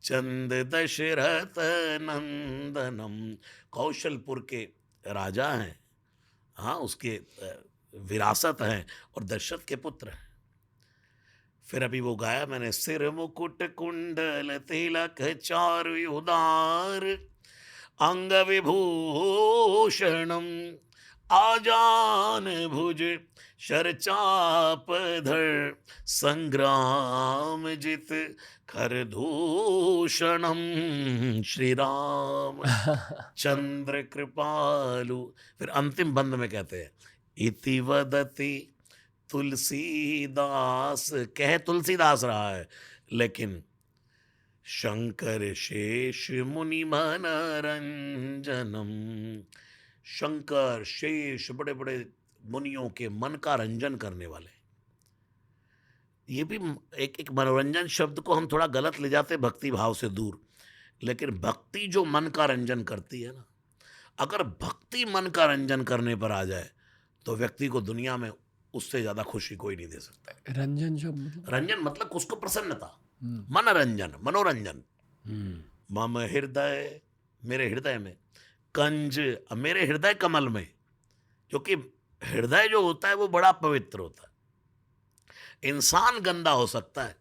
चंद दशरथ नंदनम, कौशलपुर के राजा हैं, हाँ उसके विरासत हैं, और दशरथ के पुत्र हैं। फिर अभी वो गाया मैंने, सिर मुकुट कुंडल तिलक चारु उदार अंग विभूषणम आजान भुज शरचाप धर संग्राम जित खरदूषणम श्री राम चंद्र कृपालु। फिर अंतिम बंद में कहते हैं इति वदति तुलसीदास, कह तुलसीदास रहा है, लेकिन शंकर शेष मुनि मनरंजनम, शंकर शेष बड़े बड़े मुनियों के मन का रंजन करने वाले। ये भी एक एक मनोरंजन शब्द को हम थोड़ा गलत ले जाते भक्ति भाव से दूर, लेकिन भक्ति जो मन का रंजन करती है ना, अगर भक्ति मन का रंजन करने पर आ जाए तो व्यक्ति को दुनिया में उससे ज्यादा खुशी कोई नहीं दे सकता। रंजन शब्द, रंजन मतलब उसको प्रसन्नता, मनोरंजन, मनोरंजन। मम हृदय, मेरे हृदय में, कंज, मेरे हृदय कमल में, क्योंकि हृदय जो होता है वो बड़ा पवित्र होता है। इंसान गंदा हो सकता है,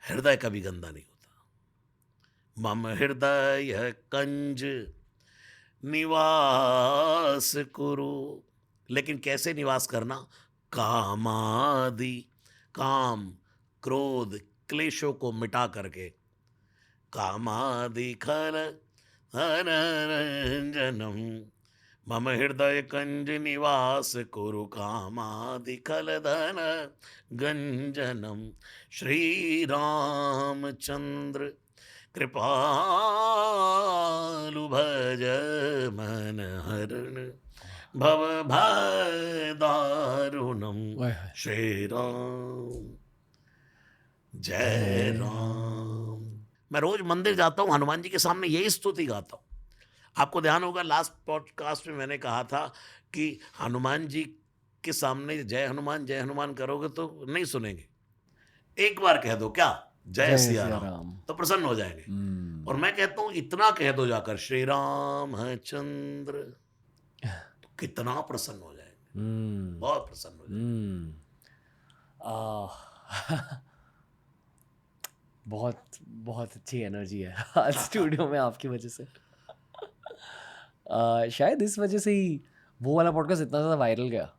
हृदय कभी गंदा नहीं होता। मम हृदय कंज निवास कुरु, लेकिन कैसे निवास करना? कामादि, काम क्रोध क्लेशों को मिटा करके, कामादि खल हरंजनम मम हृदय कंज निवास कुरु कामादि खल धन गंजनम श्री रामचंद्र कृपालु भज मन हरण भव भय दारुणम ओए होए। श्री राम जय राम। मैं रोज मंदिर जाता हूँ, हनुमान जी के सामने यही स्तुति गाता हूँ। आपको ध्यान होगा लास्ट पॉडकास्ट में मैंने कहा था कि हनुमान जी के सामने जय हनुमान करोगे तो नहीं सुनेंगे। एक बार कह दो क्या, जय जय सिया सिया राम, राम। तो प्रसन्न हो जाएंगे। और मैं कहता हूं इतना कह दो जाकर श्री राम है चंद्र, तो कितना प्रसन्न हो जाएंगे, हम्म बहुत प्रसन्न हो जाएंगे। हम्म आह, बहुत बहुत अच्छी एनर्जी है आज स्टूडियो में आपकी वजह से। शायद इस वजह से ही वो वाला पॉडकास्ट इतना ज़्यादा वायरल गया।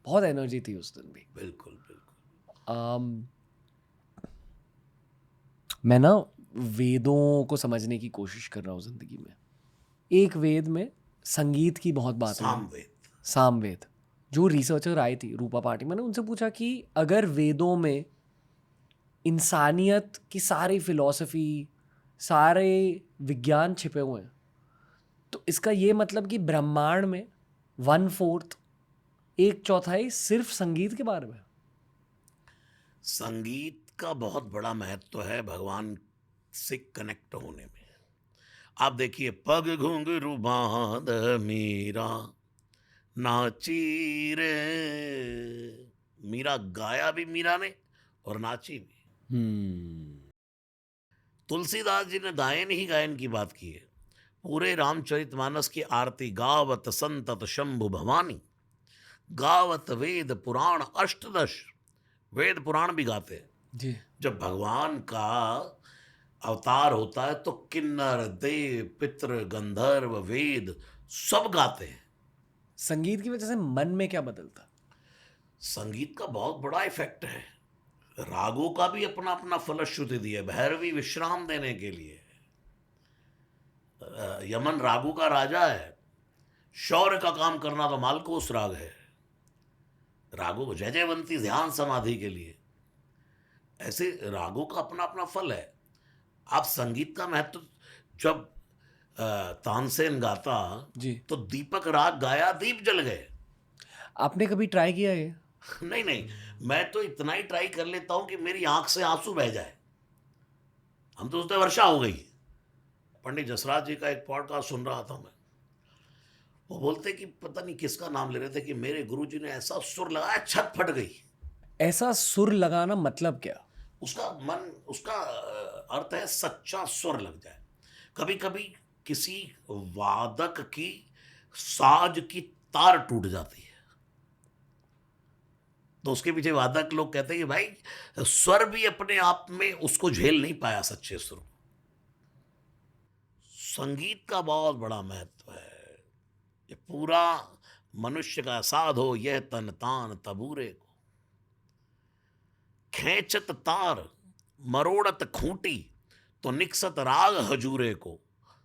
बहुत एनर्जी थी उस दिन भी। बिल्कुल बिल्कुल। मैं ना वेदों को समझने की कोशिश कर रहा हूँ ज़िंदगी में। एक वेद में संगीत की बहुत बात हुई, सामवेद, सामवेद। जो रिसर्चर आई थी रूपा पाटी, मैंने उनसे पूछा कि अगर वेदों में इंसानियत की सारी फिलॉसफी, सारे विज्ञान छिपे हुए हैं, तो इसका ये मतलब कि ब्रह्मांड में 1/4, 1/4 सिर्फ संगीत के बारे में। संगीत का बहुत बड़ा महत्व है भगवान से कनेक्ट होने में। आप देखिए, पग घुंघरू बांध मीरा नाची रे, मीरा गाया भी मीरा ने और नाची भी। तुलसीदास जी ने गायन ही गायन की बात की है। पूरे रामचरितमानस की आरती गावत संतत शंभु भवानी, गावत वेद पुराण अष्टदश, वेद पुराण भी गाते हैं। जी। जब भगवान का अवतार होता है तो किन्नर देव पितृ गंधर्व वेद सब गाते हैं। संगीत की वजह से मन में क्या बदलता? संगीत का बहुत बड़ा इफेक्ट है। रागों का भी अपना अपना फलश्रुति दिया है। भैरवी विश्राम देने के लिए, यमन रागों का राजा है। शौर्य का काम करना तो मालकोस राग है। रागों को जयवंती ध्यान समाधि के लिए। ऐसे रागों का अपना अपना फल है। आप संगीत का महत्व, जब तानसेन गाता जी। तो दीपक राग गाया, दीप जल गए। आपने कभी ट्राई किया ये? नहीं नहीं, मैं तो इतना ही ट्राई कर लेता हूं कि मेरी आंख से आंसू बह जाए। हम तो उससे वर्षा हो गई। पंडित जसराज जी का एक पॉडकास्ट सुन रहा था मैं, वो बोलते कि पता नहीं किसका नाम ले रहे थे कि मेरे गुरुजी ने ऐसा सुर लगाया छत फट गई। ऐसा सुर लगाना मतलब क्या? उसका मन, उसका अर्थ है सच्चा सुर लग जाए। कभी कभी किसी वादक की साज की तार टूट जाती है तो उसके पीछे वादक लोग कहते हैं कि भाई स्वर भी अपने आप में उसको झेल नहीं पाया सच्चे सुर। संगीत का बहुत बड़ा महत्व है। ये पूरा मनुष्य का साधो यह तन तान तबूरे को, खेचत तार मरोड़त खूंटी तो निकसत राग हजूरे को,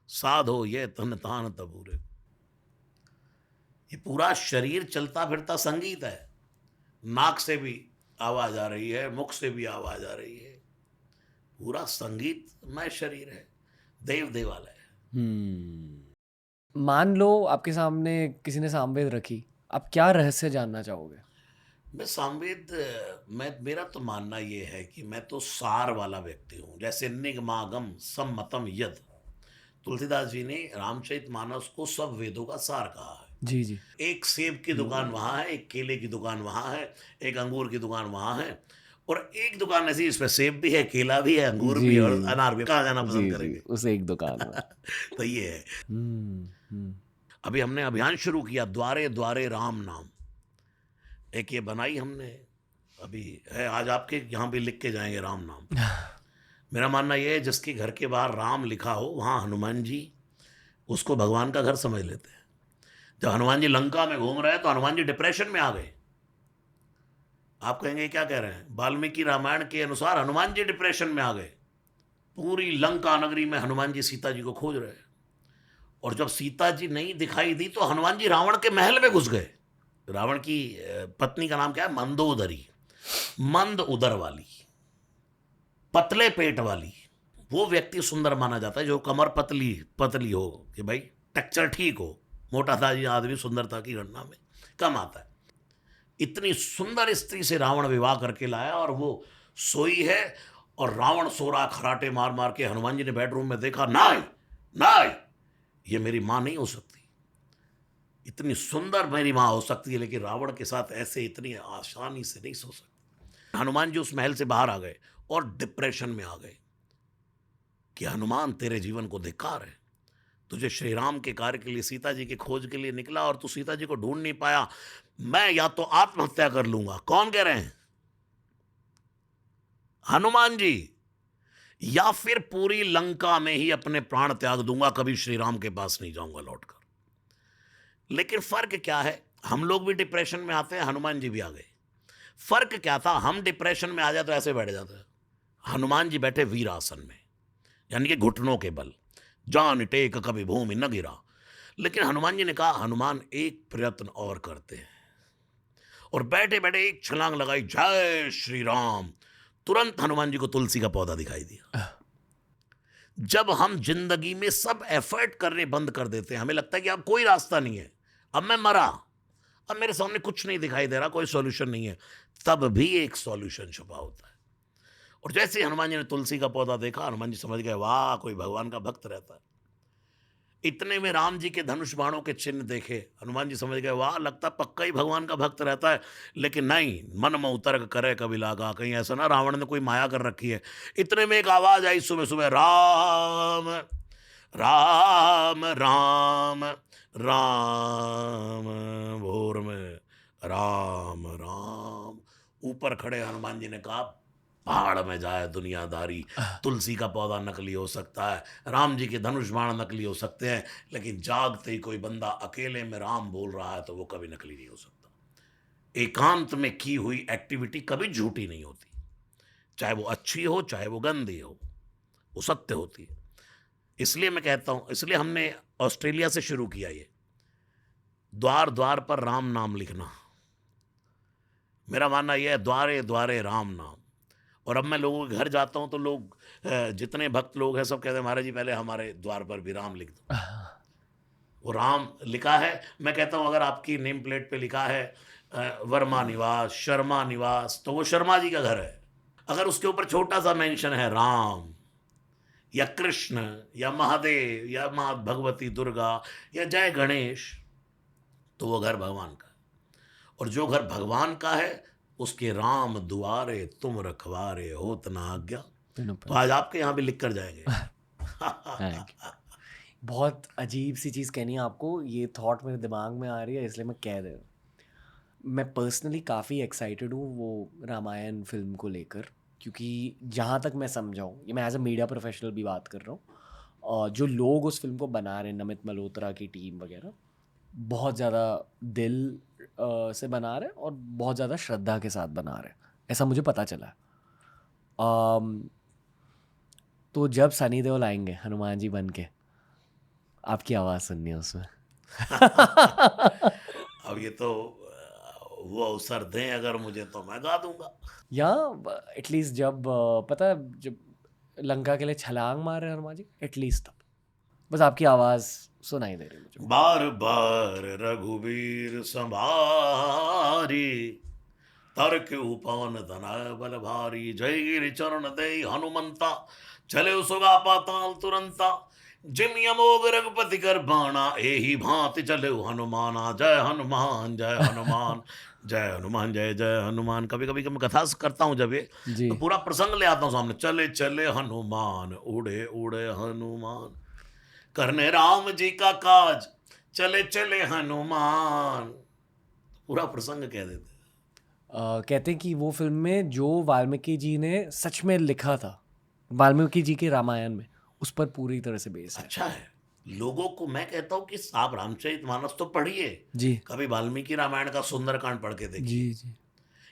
साधो यह तन तान तबूरे को। ये पूरा शरीर चलता फिरता संगीत है। नाक से भी आवाज आ रही है, मुख से भी आवाज आ रही है। पूरा संगीतमय शरीर है, देव देवालय है। मान लो आपके सामने किसी ने सामवेद रखी, आप क्या रहस्य जानना चाहोगे? मैं सामवेद, मेरा तो मानना ये है कि मैं तो सार वाला व्यक्ति हूँ। जैसे निगमागम सम्मतम यद, तुलसीदास जी ने रामचरितमानस को सब वेदों का सार कहा है। जी जी। एक सेब की दुकान वहाँ है, एक केले की दुकान वहाँ है, एक अंगूर की दुकान वहाँ है, और एक दुकान ऐसी इसमें सेब भी है, केला भी है, अंगूर भी है और अनार भी। कहाँ जाना पसंद करेंगे? उस एक दुकान में। तो ये है। अभी हमने अभियान शुरू किया, द्वारे द्वारे राम नाम। एक ये बनाई हमने, अभी है, आज आपके यहाँ भी लिख के जाएंगे राम नाम। मेरा मानना ये है जिसके घर के बाहर राम लिखा हो वहाँ हनुमान जी उसको भगवान का घर समझ लेते हैं। जब हनुमान जी लंका में घूम रहे हैं तो हनुमान जी डिप्रेशन में आ गए। आप कहेंगे क्या कह रहे हैं? वाल्मीकि रामायण के अनुसार हनुमान जी डिप्रेशन में आ गए। पूरी लंका नगरी में हनुमान जी सीता जी को खोज रहे हैं, और जब सीता जी नहीं दिखाई दी तो हनुमान जी रावण के महल में घुस गए। रावण की पत्नी का नाम क्या है? मंदोदरी, मंद उदर वाली, पतले पेट वाली। वो व्यक्ति सुंदर माना जाता है जो कमर पतली पतली हो, कि भाई टेक्चर ठीक हो। मोटा ताजी आदमी सुंदरता की गणना में कम आता है। इतनी सुंदर स्त्री से रावण विवाह करके लाया और वो सोई है, और रावण सो रहा खराटे मार मार के। हनुमान जी ने बेडरूम में देखा, नहीं नहीं, ये मेरी माँ नहीं हो सकती, इतनी सुंदर मेरी माँ हो सकती है, लेकिन रावण के साथ ऐसे इतनी आसानी से नहीं सो सकती। हनुमान जी उस महल से बाहर आ गए और डिप्रेशन में आ गए कि हनुमान तेरे जीवन को धिक्कार है, तुझे श्री राम के कार्य के लिए, सीता जी की खोज के लिए निकला और तू सीता जी को ढूंढ नहीं पाया, मैं या तो आत्महत्या कर लूंगा। कौन कह रहे हैं? हनुमान जी। या फिर पूरी लंका में ही अपने प्राण त्याग दूंगा, कभी श्री राम के पास नहीं जाऊंगा लौटकर। लेकिन फर्क क्या है, हम लोग भी डिप्रेशन में आते हैं, हनुमान जी भी आ गए। फर्क क्या था, हम डिप्रेशन में आ जाए तो ऐसे बैठ जाते हैं, हनुमान जी बैठे वीर आसन में, यानी कि घुटनों के बल, जान टेक कभी भूमि न गिरा। लेकिन हनुमान जी ने कहा, हनुमान एक प्रयत्न और करते हैं, और बैठे बैठे एक छलांग लगाई, जय श्री राम। तुरंत हनुमान जी को तुलसी का पौधा दिखाई दिया। जब हम जिंदगी में सब एफर्ट करने बंद कर देते हैं, हमें लगता है कि अब कोई रास्ता नहीं है, अब मैं मरा, अब मेरे सामने कुछ नहीं दिखाई दे रहा, कोई सॉल्यूशन नहीं है, तब भी एक सॉल्यूशन छुपा होता है। और जैसे हनुमान जी ने तुलसी का पौधा देखा, हनुमान जी समझ गए, वाह, कोई भगवान का भक्त रहता है। इतने में राम जी के धनुष बाणों के चिन्ह देखे, हनुमान जी समझ गए, वाह, लगता पक्का ही भगवान का भक्त रहता है। लेकिन नहीं, मन में उतर्क करे कभी लागा, कहीं ऐसा ना रावण ने कोई माया कर रखी है। इतने में एक आवाज आई सुबह सुबह, राम राम राम राम, भोर में राम राम। ऊपर खड़े हनुमान जी ने कहा, पहाड़ में जाए दुनियादारी, तुलसी का पौधा नकली हो सकता है, राम जी के धनुष बाण नकली हो सकते हैं, लेकिन जागते ही कोई बंदा अकेले में राम बोल रहा है तो वो कभी नकली नहीं हो सकता। एकांत में की हुई एक्टिविटी कभी झूठी नहीं होती, चाहे वो अच्छी हो चाहे वो गंदी हो, वो सत्य होती है। इसलिए मैं कहता हूं, इसलिए हमने ऑस्ट्रेलिया से शुरू किया ये, द्वार द्वार पर राम नाम लिखना। मेरा मानना यह है, द्वारे द्वारे राम नाम। और अब मैं लोगों के घर जाता हूं तो लोग, जितने भक्त लोग हैं, सब कहते हैं, महाराज जी पहले हमारे द्वार पर भी राम लिख दो। वो राम लिखा है, मैं कहता हूं अगर आपकी नेम प्लेट पे लिखा है वर्मा निवास, शर्मा निवास, तो वो शर्मा जी का घर है। अगर उसके ऊपर छोटा सा मेंशन है राम या कृष्ण या महादेव या माँ भगवती दुर्गा या जय गणेश, तो वो घर भगवान का है। और जो घर भगवान का है, उसके राम दुआरे तुम रखवारे, होत ना आज्ञा। तो आज आपके यहाँ भी लिख कर जाएंगे। बहुत अजीब सी चीज़ कहनी है आपको, ये थॉट मेरे दिमाग में आ रही है, इसलिए मैं कह दे रहा हूँ। मैं पर्सनली काफ़ी एक्साइटेड हूँ वो रामायण फिल्म को लेकर, क्योंकि जहाँ तक मैं समझाऊँ, ये मैं एज अ मीडिया प्रोफेशनल भी बात कर रहा हूँ, और जो लोग उस फिल्म को बना रहे हैं, नमित मल्होत्रा की टीम वगैरह, बहुत ज़्यादा दिल से बना रहे हैं और बहुत ज़्यादा श्रद्धा के साथ बना रहे हैं, ऐसा मुझे पता चला। तो जब सनी देओल आएंगे हनुमान जी बन के, आपकी आवाज़ सुननी है उसमें। अब ये तो वो अवसर दें अगर मुझे, तो मैं गा दूंगा। या एटलीस्ट जब पता है, जब लंका के लिए छलांग मार रहे हैं हनुमान जी, एटलीस्ट तब बस आपकी आवाज़ सुनाई दे रही मुझे। बार बार रघुबीर संभारी, तर्क उपवन धन बल भारी, जय गिरि चरण दे हनुमंता, चले सुगा पाताल तुरंता, जिम यमोग रघुपति कर बाणा, एही भांति चले हनुमाना। जय हनुमान जय हनुमान, जय हनुमान जय जय हनुमान। कभी कभी मैं कथा करता हूँ जब ये, जी तो पूरा प्रसंग ले आता हूँ सामने, चले चले हनुमान, उड़े उड़े हनुमान, करने राम जी का काज, चले चले हनुमान। पूरा प्रसंग कह देते हैं। कहते हैं कि वो फिल्म में जो वाल्मीकि जी ने सच में लिखा था, वाल्मीकि जी के रामायण में, उस पर पूरी तरह से बेस है। अच्छा है। लोगों को मैं कहता हूँ कि आप रामचरितमानस तो पढ़िए, जी कभी वाल्मीकि रामायण का सुंदरकांड पढ़ के देखिए। जी जी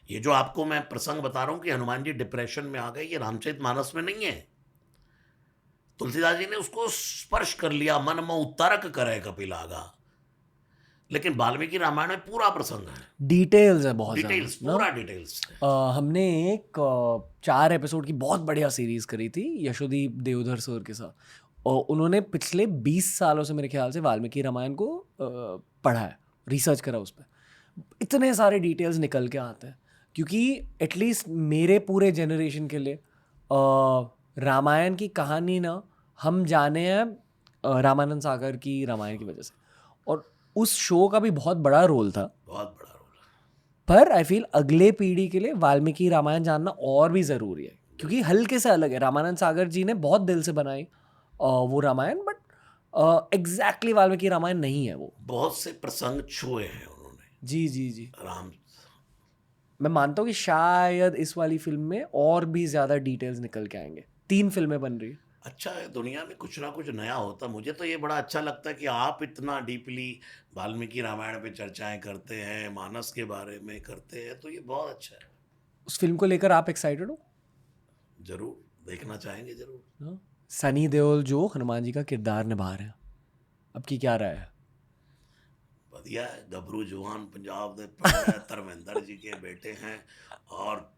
ये जो आपको मैं प्रसंग बता रहा हूँ कि हनुमान जी डिप्रेशन में आ गए, ये रामचरितमानस में नहीं है। तुलसीदास जी ने उसको स्पर्श कर लिया, मन में उतरक करे कपिलागा। लेकिन वाल्मीकि रामायण में पूरा प्रसंग है, डिटेल्स है बहुत डिटेल्स, ज़्यादा ना। पूरा डिटेल्स है। हमने एक 4 एपिसोड की बहुत बढ़िया सीरीज करी थी यशोदीप देवधर सर के साथ, और उन्होंने पिछले 20 सालों से मेरे ख्याल से वाल्मीकि रामायण को पढ़ा है, रिसर्च करा उस पर। इतने सारे डिटेल्स निकल के आते हैं, क्योंकि एटलीस्ट मेरे पूरे जनरेशन के लिए रामायण की कहानी ना हम जाने हैं रामानंद सागर की रामायण की वजह से, और उस शो का भी बहुत बड़ा रोल था। बहुत बड़ा रोल है। पर आई फील अगले पीढ़ी के लिए वाल्मीकि रामायण जानना और भी ज़रूरी है, क्योंकि हल्के से अलग है। रामानंद सागर जी ने बहुत दिल से बनाई वो रामायण, बट एग्जैक्टली वाल्मीकि रामायण नहीं है वो। बहुत से प्रसंग छुए हैं उन्होंने, जी जी जी। राम। मैं मानता हूँ कि शायद इस वाली फिल्म में और भी ज़्यादा डिटेल्स निकल के आएंगे। 3 फिल्में बन रही है। अच्छा है, दुनिया में कुछ ना कुछ नया होता। मुझे तो ये बड़ा अच्छा लगता है कि आप इतना डीपली वाल्मीकि रामायण पे चर्चाएं करते हैं, मानस के बारे में करते हैं, तो ये बहुत अच्छा है। उस फिल्म को लेकर आप एक्साइटेड हो? जरूर देखना चाहेंगे, जरूर। हाँ? सनी देओल जो हनुमान जी का किरदार निभा रहे हैं, अब की क्या राय है? बढ़िया है, गबरू जवान पंजाब दे पिंड है, धर्मेंद्र जी के बेटे हैं, और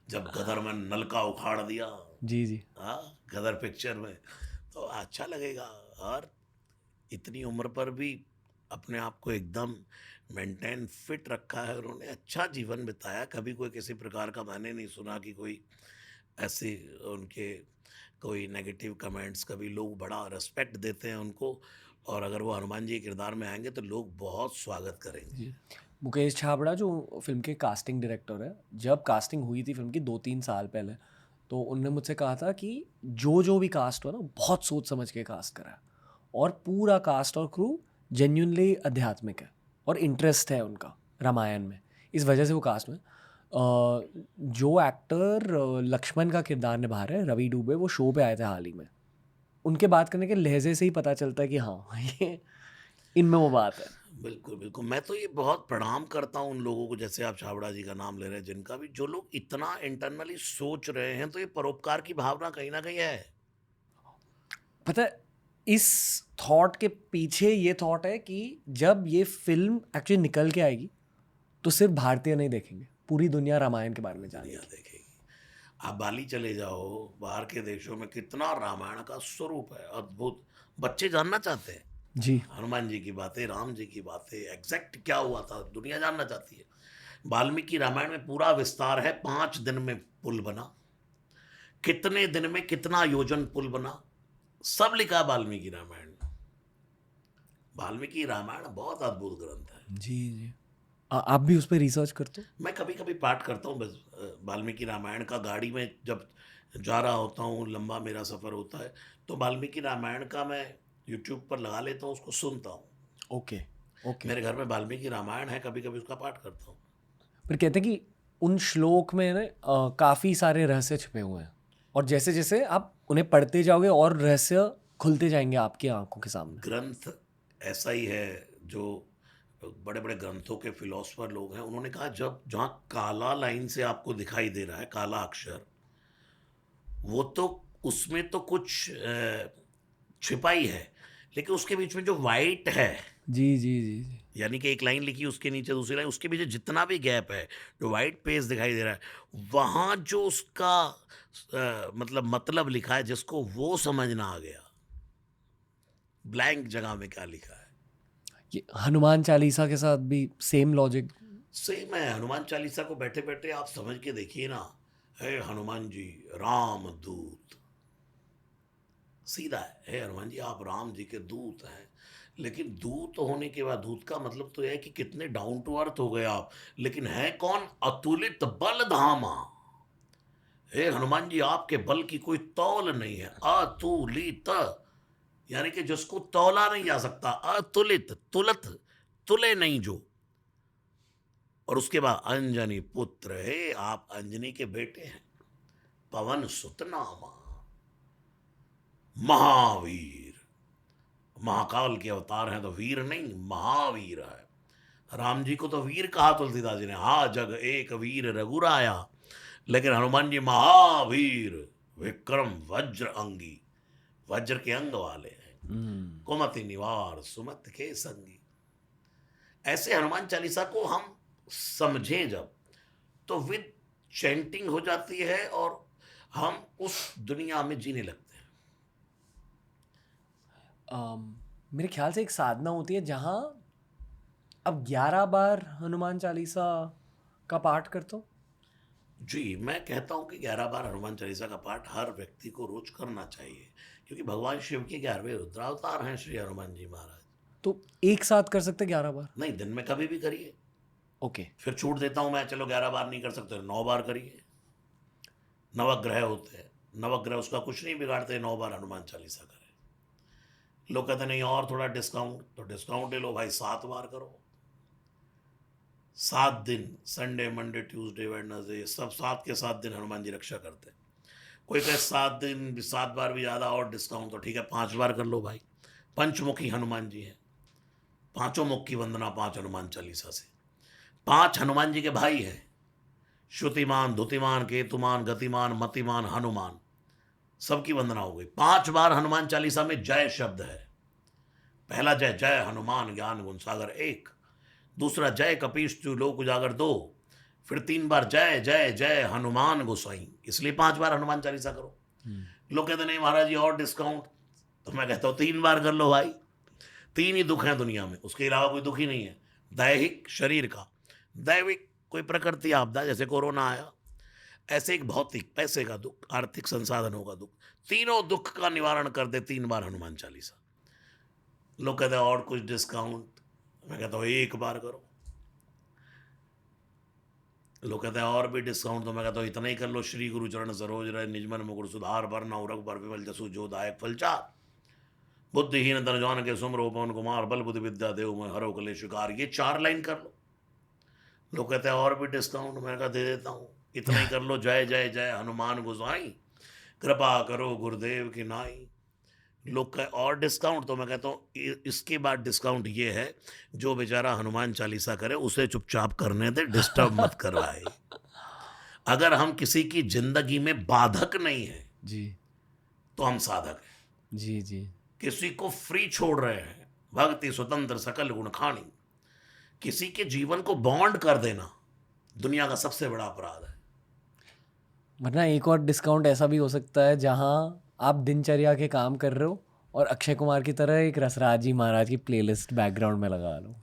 जब गदर में नलका उखाड़ दिया, जी जी। हाँ, गदर पिक्चर में, तो अच्छा लगेगा। और इतनी उम्र पर भी अपने आप को एकदम मेंटेन फिट रखा है उन्होंने, अच्छा जीवन बिताया। कभी कोई किसी प्रकार का मैंने नहीं सुना कि कोई ऐसे उनके कोई नेगेटिव कमेंट्स। कभी लोग बड़ा रिस्पेक्ट देते हैं उनको, और अगर वो हनुमान जी के किरदार में आएंगे तो लोग बहुत स्वागत करेंगे। जी। मुकेश छाबड़ा जो फिल्म के कास्टिंग डायरेक्टर है, जब कास्टिंग हुई थी फिल्म की 2-3 साल पहले, तो उनने मुझसे कहा था कि जो भी कास्ट हुआ ना, बहुत सोच समझ के कास्ट करा है, और पूरा कास्ट और क्रू जेन्युइनली आध्यात्मिक है और इंटरेस्ट है उनका रामायण में, इस वजह से वो कास्ट में। जो एक्टर लक्ष्मण का किरदार निभा रहे हैं, रवि डूबे, वो शो पे आए थे हाल ही में। उनके बात करने के लहजे से ही पता चलता है कि हाँ ये इनमें वो बात है। बिल्कुल बिल्कुल, मैं तो ये बहुत प्रणाम करता हूँ उन लोगों को, जैसे आप छाबड़ा जी का नाम ले रहे हैं, जिनका भी, जो लोग इतना इंटरनली सोच रहे हैं, तो ये परोपकार की भावना कहीं ना कहीं है। पता है, इस थॉट के पीछे ये थॉट है कि जब ये फिल्म एक्चुअली निकल के आएगी तो सिर्फ भारतीय नहीं देखेंगे, पूरी दुनिया रामायण के बारे में दुनिया जानेगी। देखेगी। आप बाली चले जाओ, बाहर के देशों में कितना रामायण का स्वरूप है, अद्भुत। बच्चे जानना चाहते हैं जी हनुमान जी की बातें, राम जी की बातें, एग्जैक्ट क्या हुआ था, दुनिया जानना चाहती है। वाल्मीकि रामायण में पूरा विस्तार है। 5 दिन में पुल बना, कितने दिन में कितना योजन पुल बना, सब लिखा है वाल्मीकि रामायण में। वाल्मीकि रामायण बहुत अद्भुत ग्रंथ है। जी जी। आप भी उस पर रिसर्च करते हो? मैं कभी कभी पाठ करता हूँ बस, वाल्मीकि रामायण का। गाड़ी में जब जा रहा होता हूँ, लंबा मेरा सफ़र होता है, तो वाल्मीकि रामायण का मैं यूट्यूब पर लगा लेता हूँ, उसको सुनता हूँ। Okay okay. मेरे घर में वाल्मीकि रामायण है, कभी कभी उसका पाठ करता हूँ। फिर कहते हैं कि उन श्लोक में ना काफ़ी सारे रहस्य छिपे हुए हैं, और जैसे जैसे आप उन्हें पढ़ते जाओगे और रहस्य खुलते जाएंगे आपकी आंखों के सामने। ग्रंथ ऐसा ही है। जो बड़े बड़े ग्रंथों के फिलोसफर लोग हैं, उन्होंने कहा जब जहाँ काला लाइन से आपको दिखाई दे रहा है, काला अक्षर, वो तो उसमें तो कुछ छिपा ही है, लेकिन उसके बीच में जो वाइट है, जी जी जी जी। यानी कि एक लाइन लिखी, उसके नीचे दूसरी लाइन, उसके पीछे जितना भी गैप है, जो वाइट पेज दिखाई दे रहा है, वहाँ जो उसका मतलब लिखा है, जिसको वो समझ ना आ गया, ब्लैंक जगह में क्या लिखा है। ये हनुमान चालीसा के साथ भी सेम लॉजिक। सेम है। हनुमान चालीसा को बैठे बैठे आप समझ के देखिए ना, हे हनुमान जी राम दूत, सीधा है, हे हनुमान जी आप राम जी के दूत हैं। लेकिन दूत होने के बाद, दूत का मतलब तो यह है कि कितने डाउन टू अर्थ हो गए आप, लेकिन है कौन? अतुलित बल धामा। हे हनुमान जी आपके बल की कोई तौल नहीं है। अतुलित यानी कि जिसको तौला नहीं जा सकता, अतुलित, तुलत, तुले नहीं जो। और उसके बाद अंजनी पुत्र, हे आप अंजनी के बेटे हैं। पवन सुत नामा, महावीर, महाकाल के अवतार हैं, तो वीर नहीं महावीर है। राम जी को तो वीर कहा तुलसीदास जी ने, हा जग एक वीर रघुराया, लेकिन हनुमान जी महावीर, विक्रम वज्र अंगी, वज्र के अंग वाले हैं, कुमति निवार सुमत के संगी। ऐसे हनुमान चालीसा को हम समझें जब, तो विद चैंटिंग हो जाती है और हम उस दुनिया में जीने लगते हैं। मेरे ख्याल से एक साधना होती है जहाँ अब 11 बार हनुमान चालीसा का पाठ करते हो। जी, मैं कहता हूँ कि 11 बार हनुमान चालीसा का पाठ हर व्यक्ति को रोज करना चाहिए, क्योंकि भगवान शिव के 11वें रुद्रावतार हैं श्री हनुमान जी महाराज। तो एक साथ कर सकते 11 बार? नहीं, दिन में कभी भी करिए। ओके। फिर छूट देता हूँ मैं, चलो 11 बार नहीं कर सकते 9 बार करिए। नवग्रह होते हैं, नवग्रह उसका कुछ नहीं बिगाड़ते, 9 बार हनुमान चालीसा करें। लोग कहते नहीं और थोड़ा डिस्काउंट, तो डिस्काउंट ले लो भाई, 7 बार करो। 7 दिन, संडे मंडे ट्यूसडे वेडनेसडे, सब 7 के 7 दिन हनुमान जी रक्षा करते हैं। कोई कहे 7 दिन 7 बार भी ज़्यादा और डिस्काउंट, तो ठीक है 5 बार कर लो भाई। पंचमुखी हनुमान जी हैं, पांचों मुख की वंदना 5 हनुमान चालीसा से। 5 हनुमान जी के भाई हैं, श्रुतिमान, धुतिमान, केतुमान, गतिमान, मतिमान, हनुमान, सबकी वंदना हो गई। 5 बार हनुमान चालीसा में जय शब्द है। पहला जय, जय हनुमान ज्ञान गुण सागर 1। दूसरा जय कपीश तु लोक उजागर 2। फिर 3 बार जय जय जय हनुमान गोसाई, इसलिए 5 बार हनुमान चालीसा करो। लोग कहते नहीं महाराज जी और डिस्काउंट, तो मैं कहता हूँ 3 बार कर लो भाई। 3 ही दुख हैं दुनिया में, उसके अलावा कोई दुख ही नहीं है। दैहिक शरीर का, दैविक कोई प्रकृति आपदा जैसे कोरोना आया, ऐसे एक भौतिक पैसे का दुख, आर्थिक संसाधनों का दुख। तीनों दुख का निवारण कर दे 3 बार हनुमान चालीसा। लोग कहते हैं और कुछ डिस्काउंट, मैं कहता हूँ 1 बार करो। लोग कहते हैं और भी डिस्काउंट, तो मैं कहता हूँ इतना ही कर लो। श्री गुरु चरण सरोज रहे, निजमन मुकुर सुधार भरना रघुबर विमल जसु जो दायक फलचार। बुद्धिहीन तन जान के सुमरो पवन कुमार, बल बुद्धि विद्या देव मैं हरो कले शिकार। ये 4 लाइन कर लो। लोग कहते हैं और भी डिस्काउंट, मैंने कहा दे देता हूँ, इतना ही कर लो। जय जय जय हनुमान गोसाई, कृपा करो गुरुदेव की नाई। लोग कहे और डिस्काउंट, तो मैं कहता हूँ इसके बाद डिस्काउंट ये है, जो बेचारा हनुमान चालीसा करे उसे चुपचाप करने दे, डिस्टर्ब मत करवाए। अगर हम किसी की जिंदगी में बाधक नहीं है जी तो हम साधक हैं। जी जी। किसी को फ्री छोड़ रहे हैं, भक्ति स्वतंत्र सकल गुण खानी, किसी के जीवन को बॉन्ड कर देना दुनिया का सबसे बड़ा अपराध है। वरना एक और डिस्काउंट ऐसा भी हो सकता है जहाँ आप दिनचर्या के काम कर रहे हो और अक्षय कुमार की तरह एक रसराज जी महाराज की प्लेलिस्ट बैकग्राउंड में लगा लो।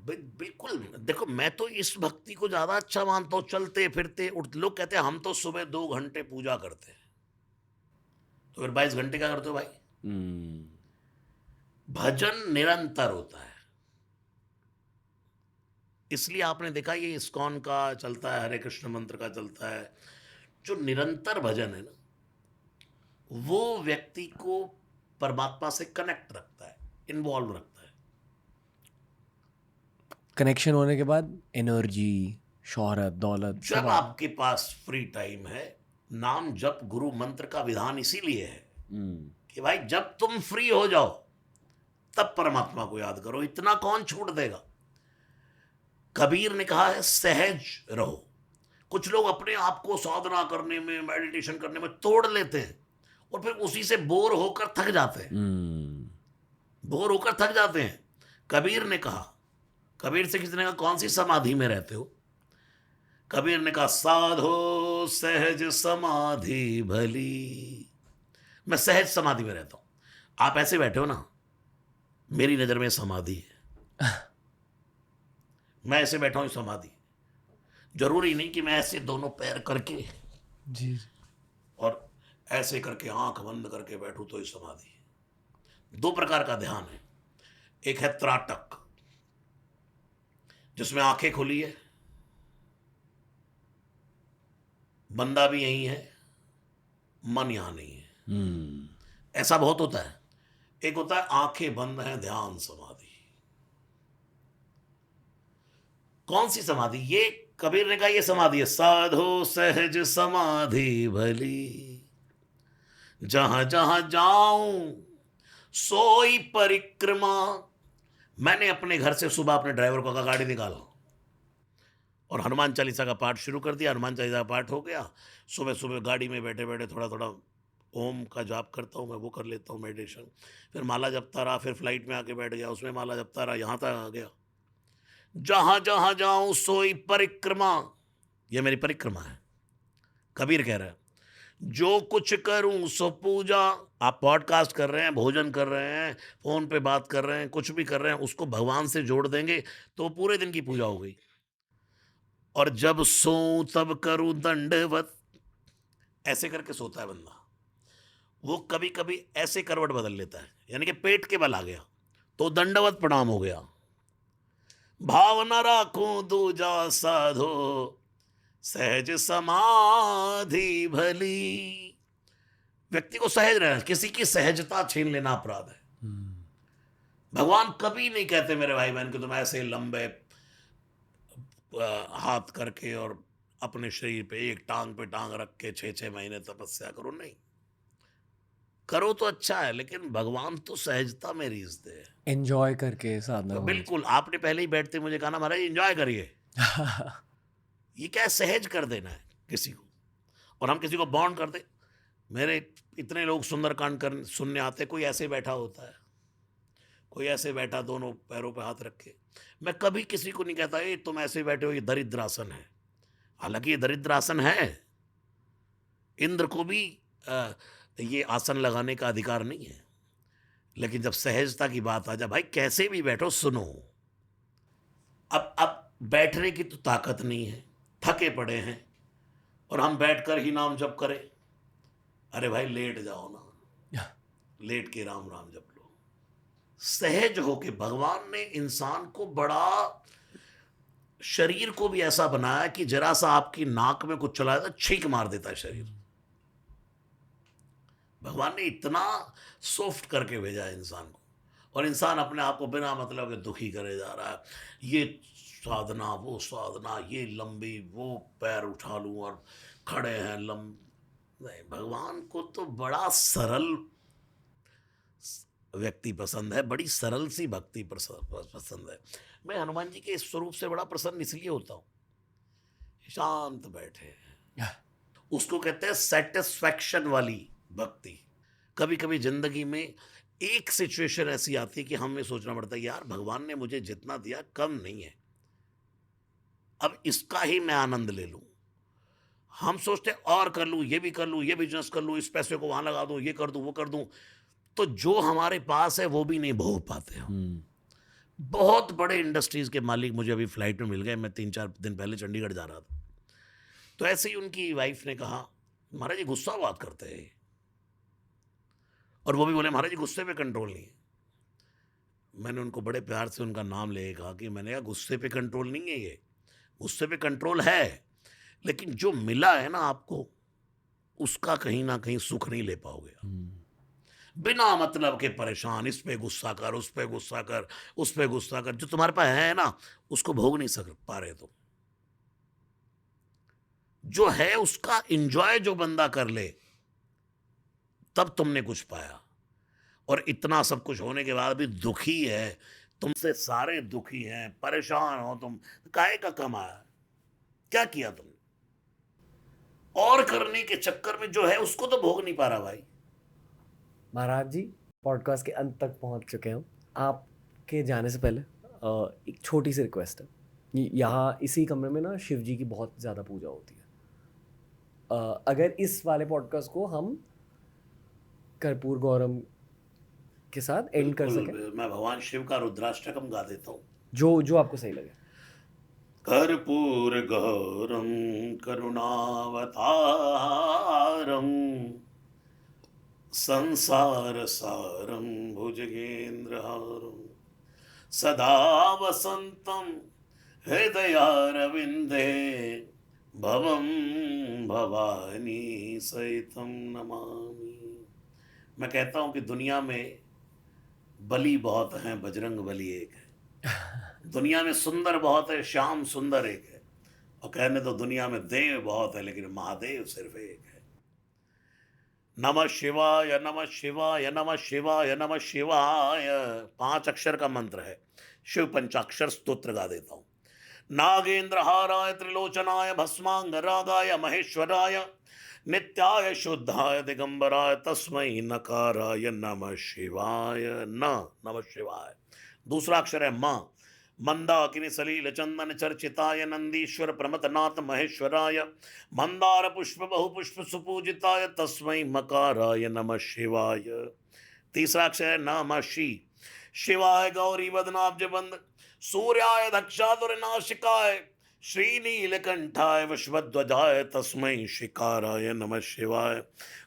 बिल्कुल। देखो मैं तो इस भक्ति को ज्यादा अच्छा मानता हूँ, चलते फिरते उठ। लोग कहते हैं हम तो सुबह 2 घंटे पूजा करते हैं, तो फिर 22 घंटे क्या करते हो भाई? भजन निरंतर होता है, इसलिए आपने देखा ये इस्कॉन का चलता है, हरे कृष्ण मंत्र का चलता है। जो निरंतर भजन है ना, वो व्यक्ति को परमात्मा से कनेक्ट रखता है, इन्वॉल्व रखता है। कनेक्शन होने के बाद एनर्जी, शोहरत, दौलत सब जब आपके पास फ्री टाइम है, नाम जप गुरु मंत्र का विधान इसीलिए है कि भाई जब तुम फ्री हो जाओ तब परमात्मा को याद करो। इतना कौन छूट देगा? कबीर ने कहा है सहज रहो। कुछ लोग अपने आप को साधना करने में, मेडिटेशन करने में तोड़ लेते हैं और फिर उसी से बोर होकर थक जाते हैं। बोर होकर थक जाते हैं। कबीर ने कहा, कबीर से किसी ने कहा कौन सी समाधि में रहते हो? कबीर ने कहा साधो सहज समाधि भली। मैं सहज समाधि में रहता हूं। आप ऐसे बैठे हो ना, मेरी नजर में समाधि है। मैं ऐसे बैठा हूं, समाधि। जरूरी नहीं कि मैं ऐसे दोनों पैर करके जी और ऐसे करके आंख बंद करके बैठूं तो ये समाधि है। 2 प्रकार का ध्यान है। एक है त्राटक, जिसमें आंखें खुली है, बंदा भी यही है, मन यहां नहीं है। ऐसा बहुत होता है। एक होता है आंखें बंद हैं, ध्यान समाधि। कौन सी समाधि? ये कबीर ने कहा ये समाधि है, साधो सहज समाधि भली, जहां जहां जाऊं सोई परिक्रमा। मैंने अपने घर से सुबह अपने ड्राइवर को कहा गाड़ी निकालो और हनुमान चालीसा का पाठ शुरू कर दिया। हनुमान चालीसा का पाठ हो गया। सुबह सुबह गाड़ी में बैठे बैठे थोड़ा थोड़ा ओम का जाप करता हूँ मैं, वो कर लेता हूँ मेडिटेशन। फिर माला जपता रहा, फिर फ्लाइट में आके बैठ गया, उसमें माला जपता रहा, यहाँ तक आ गया। जहां जहां जाऊं सोई परिक्रमा, यह मेरी परिक्रमा है। कबीर कह रहा है, जो कुछ करूं सो पूजा। आप पॉडकास्ट कर रहे हैं, भोजन कर रहे हैं, फोन पे बात कर रहे हैं, कुछ भी कर रहे हैं, उसको भगवान से जोड़ देंगे तो पूरे दिन की पूजा हो गई। और जब सोऊं तब करूं दंडवत, ऐसे करके सोता है बंदा। वो कभी कभी ऐसे करवट बदल लेता है, यानी कि पेट के बल आ गया तो दंडवत प्रणाम हो गया। भावना राखूं दूजा साधो, सहज समाधि भली। व्यक्ति को सहज रहना, किसी की सहजता छीन लेना अपराध है। भगवान कभी नहीं कहते मेरे भाई बहन कि तुम ऐसे लंबे हाथ करके और अपने शरीर पे एक टांग पे टांग रख के 6 6 महीने तपस्या करो। नहीं, करो तो अच्छा है, लेकिन भगवान तो सहजता में रीझते हैं। एंजॉय करके साधना तो होनी बिल्कुल, आपने पहले ही बैठते मुझे कहा ना, महाराज एंजॉय करिए। चाहिए। ये क्या है, सहज कर देना है किसी को। और हम किसी को बॉन्ड करते, मेरे इतने लोग सुंदरकांड कर सुनने आते, कोई ऐसे बैठा होता है, कोई ऐसे बैठा दोनों पैरों पे हाथ रख के। मैं कभी किसी को नहीं कहता ए तुम ऐसे बैठे हो, ये दरिद्रासन है। हालांकि ये दरिद्रासन है, इंद्र को भी ये आसन लगाने का अधिकार नहीं है। लेकिन जब सहजता की बात आ जाए, भाई कैसे भी बैठो सुनो। अब बैठने की तो ताकत नहीं है, थके पड़े हैं, और हम बैठकर ही नाम जप करें। अरे भाई लेट जाओ ना, लेट के राम राम जप लो। सहज होके, भगवान ने इंसान को बड़ा, शरीर को भी ऐसा बनाया कि जरा सा आपकी नाक में कुछ चला जाता छींक मार देता है शरीर। भगवान ने इतना सॉफ्ट करके भेजा है इंसान को, और इंसान अपने आप को बिना मतलब के दुखी करे जा रहा है। ये साधना, वो साधना, ये लंबी, वो पैर उठा लूं और खड़े हैं नहीं, भगवान को तो बड़ा सरल व्यक्ति पसंद है, बड़ी सरल सी भक्ति पसंद है। मैं हनुमान जी के इस स्वरूप से बड़ा प्रसन्न इसलिए होता हूँ, शांत बैठे हैं, उसको कहते हैं सेटिस्फैक्शन वाली भक्ति। कभी कभी जिंदगी में एक सिचुएशन ऐसी आती है कि हमें सोचना पड़ता है यार भगवान ने मुझे जितना दिया कम नहीं है, अब इसका ही मैं आनंद ले लूं। हम सोचते और कर लूं, ये भी कर लूं, ये बिजनेस कर लूं, इस पैसे को वहां लगा दूं, ये कर दूं, वो कर दूं, तो जो हमारे पास है वो भी नहीं भोग पाते हम। बहुत बड़े इंडस्ट्रीज के मालिक मुझे अभी फ्लाइट में मिल गए, मैं 3 4 दिन पहले चंडीगढ़ जा रहा था, तो ऐसे ही उनकी वाइफ ने कहा महाराज जी गुस्सा बात करते हैं, और वो भी बोले महाराज जी गुस्से पे कंट्रोल नहीं है। मैंने उनको बड़े प्यार से उनका नाम ले कहा कि मैंने कहा गुस्से पे कंट्रोल नहीं है, ये गुस्से पे कंट्रोल है, लेकिन जो मिला है ना आपको, उसका कहीं ना कहीं सुख नहीं ले पाओगे। बिना मतलब के परेशान, इस पे गुस्सा कर, उस पे गुस्सा कर, उस पे गुस्सा कर, जो तुम्हारे पास है ना उसको भोग नहीं सक पा रहे तुम। जो है उसका एंजॉय जो बंदा कर ले, तब तुमने कुछ पाया। और इतना सब कुछ होने के बाद भी दुखी है, तुमसे सारे दुखी हैं, परेशान हो तुम, काहे का कमाया, क्या किया तुमने? और करने के चक्कर में जो है उसको तो भोग नहीं पा रहा भाई। महाराज जी पॉडकास्ट के अंत तक पहुंच चुके हैं। आपके जाने से पहले एक छोटी सी रिक्वेस्ट है। यहाँ इसी कमरे में ना शिव जी की बहुत ज़्यादा पूजा होती है। अगर इस वाले पॉडकास्ट को हम कर्पूर गौरम के साथ एंड कर सकें, मैं भगवान शिव का रुद्राष्टकम गा देता हूँ, जो आपको सही लगे। कर्पूर गौरम करुणावतारम संसार सारम भुजगेंद्रहारम सदा वसंतम हृदयारविंदे भवम भवानी सहितम नमामि। मैं कहता हूं कि दुनिया में बलि बहुत हैं, बजरंग बली एक है। दुनिया में सुंदर बहुत है, श्याम सुंदर एक है, और कहने तो दुनिया में देव बहुत है, लेकिन महादेव सिर्फ एक है। नमः शिवाय नमः शिवाय नमः शिवाय नमः शिवाय 5 अक्षर का मंत्र है। शिव पंचाक्षर स्तोत्र गा देता हूं। नागेंद्रहाराय त्रिलोचनाय भस्मांगरागाय महेश्वराय नित्याय शुद्धाय दिगंबराय तस्मै नकाराय नमः शिवाय। नमः शिवाय दूसरा अक्षर है मां, मंदाकिनी सलील चंदन चर्चिताय नंदीश्वर प्रमथनाथ महेश्वराय मंदार पुष्प बहुपुष्प सुपूजिताय तस्मै मकाराय नमः शिवाय। तीसरा अक्षर नमः शिवाय गौरी वदनाब्ज बंद सूर्याय दक्षाधुरनाशिकाय श्रीनीलकंठाय वशवध्वजाय तस्मै शिकाराय नमः शिवाय।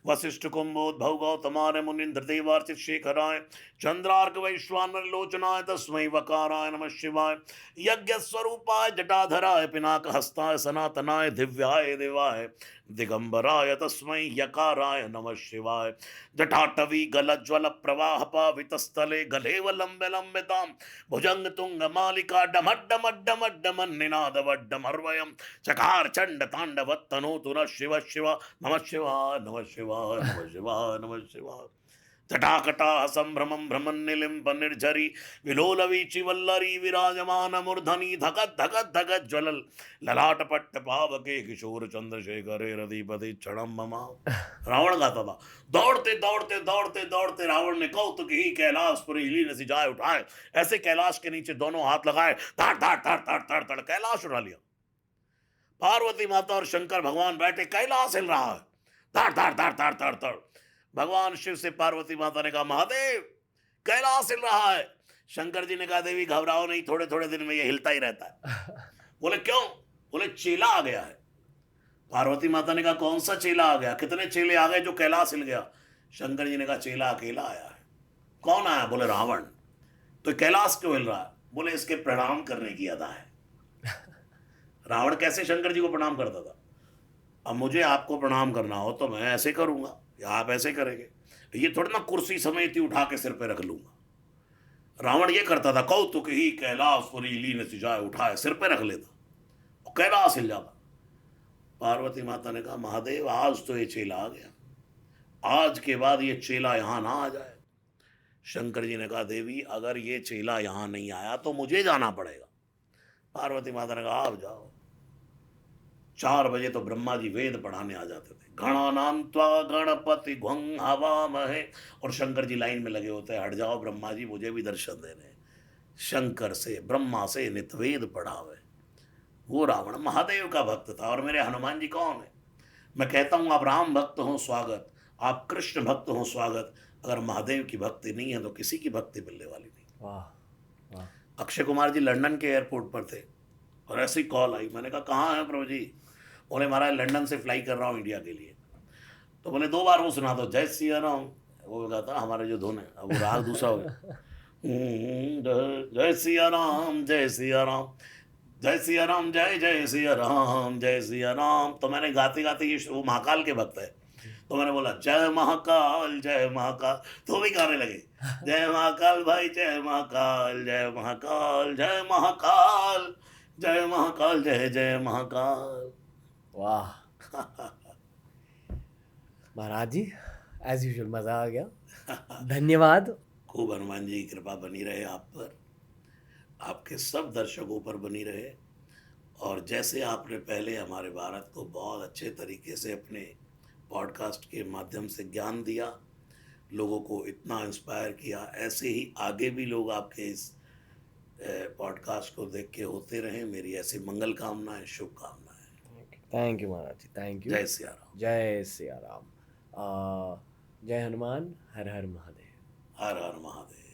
वशिष्ठ कुंभोद्भव गौतमार्य मुनीन्द्र देवार्चित शेखराय चंद्रार्क वैश्वानर लोचनाय तस्मै वकाराय नमः शिवाय। यज्ञ स्वरूपाय जटाधराय पिनाक हस्ताय सनातनाय दिव्याय देवाय दिगंबराय तस्मै यकाराय नमः शिवाय। जटाटवी गलज्वल प्रवाह पावितस्थले गलेवलंब लंबितां भुजंग तुंग मालिका डमड्डमड्डमड्डमन्निनाद वड्डमर्वयं चकार चंड तांडवत्तनोतु नः शिव शिव नमः शिवाय नमः शिवाय नमः शिवाय नमः शिवाय। जटाकटाः संभ्रमं भ्रमन्निलिम्ब निर्झरी विलोलवीचि वल्लरी विराजमान मूर्धनि धगत धगत धगत ज्वलल ललाटपट्ट पावके किशोर चंद्रशेखरे रधिपति क्षणम ममा। रावण गाता था, दौड़ते दौड़ते दौड़ते दौड़ते रावण ने कौतुक ही कैलाश पर हीली सी जाए उठाए, ऐसे कैलाश के नीचे दोनों हाथ लगाए, ताड़ ताड़ ताड़ ताड़ ताड़ ताड़ कैलाश उठा लिया। पार्वती माता और शंकर भगवान बैठे, कैलाश हिल रहा है, ताड़ ताड़ ताड़ ताड़ ताड़ ताड़। भगवान शिव से पार्वती माता ने कहा, महादेव कैलाश हिल रहा है। शंकर जी ने कहा, देवी घबराओ नहीं, थोड़े थोड़े दिन में ये हिलता ही रहता है। बोले क्यों? बोले चेला आ गया है। पार्वती माता ने कहा, कौन सा चेला आ गया? कितने चेले आ गए जो कैलाश हिल गया? शंकर जी ने कहा, चेला अकेला आया है। कौन आया? बोले रावण। तो कैलाश क्यों हिल रहा है? बोले इसके प्रणाम करने की अदा है। रावण कैसे शंकर जी को प्रणाम करता था? अब मुझे आपको प्रणाम करना हो तो मैं ऐसे करूंगा या आप ऐसे करेंगे, ये थोड़ा ना कुर्सी समेत ही उठा के सिर पे रख लूंगा। रावण ये करता था, कौतुक ही कैलाशपुरी लीन सिजाए उठाए सिर पे रख लेता और कैलाश हिल जाता। पार्वती माता ने कहा, महादेव आज तो ये चेला आ गया, आज के बाद ये चेला यहाँ ना आ जाए। शंकर जी ने कहा, देवी अगर ये चेला यहाँ नहीं आया तो मुझे जाना पड़ेगा। पार्वती माता ने कहा, आप जाओ। 4 बजे तो ब्रह्मा जी वेद पढ़ाने आ जाते थे, गणानान्त्वा गणपति घ्वं हवामहे, और शंकर जी लाइन में लगे होते, हट जाओ ब्रह्मा जी मुझे भी दर्शन देने। शंकर से ब्रह्मा से नित वेद पढ़ावे। वो रावण महादेव का भक्त था। और मेरे हनुमान जी कौन है? मैं कहता हूँ आप राम भक्त हो स्वागत, आप कृष्ण भक्त हो स्वागत, अगर महादेव की भक्ति नहीं है तो किसी की भक्ति मिलने वाली नहीं। वाह वाह। अक्षय कुमार जी लंदन के एयरपोर्ट पर थे और ऐसी कॉल आई। मैंने कहा, कहाँ है प्रभु जी? बोले महाराज लंदन से फ्लाई कर रहा हूँ इंडिया के लिए। तो बोले 2 बार वो सुना दो, जय सिया राम। वो गाता हमारे जो धुन है, अब वो राग दूसरा हो गया। जय सिया राम जय सिया राम जय सिया राम जय जय सिया राम जय सिया राम। तो मैंने गाते गाते, ये वो महाकाल के भक्त है, तो मैंने बोला जय महाकाल जय महाकाल, तो भी गाने लगे, जय महाकाल भाई जय महाकाल जय महाकाल जय महाकाल जय महाकाल जय जय महाकाल। वाह महाराज जी, एज यूजुअल मजा आ गया। धन्यवाद। खूब हनुमान जी की कृपा बनी रहे आप पर, आपके सब दर्शकों पर बनी रहे। और जैसे आपने पहले हमारे भारत को बहुत अच्छे तरीके से अपने पॉडकास्ट के माध्यम से ज्ञान दिया, लोगों को इतना इंस्पायर किया, ऐसे ही आगे भी लोग आपके इस पॉडकास्ट को देख के होते रहें। मेरी ऐसी मंगल कामनाएं, शुभकामनाएं। Thank you Maharaj ji, thank you. जय सिया राम। जय सिया राम। जय हनुमान। हर हर महादेव। हर हर महादेव।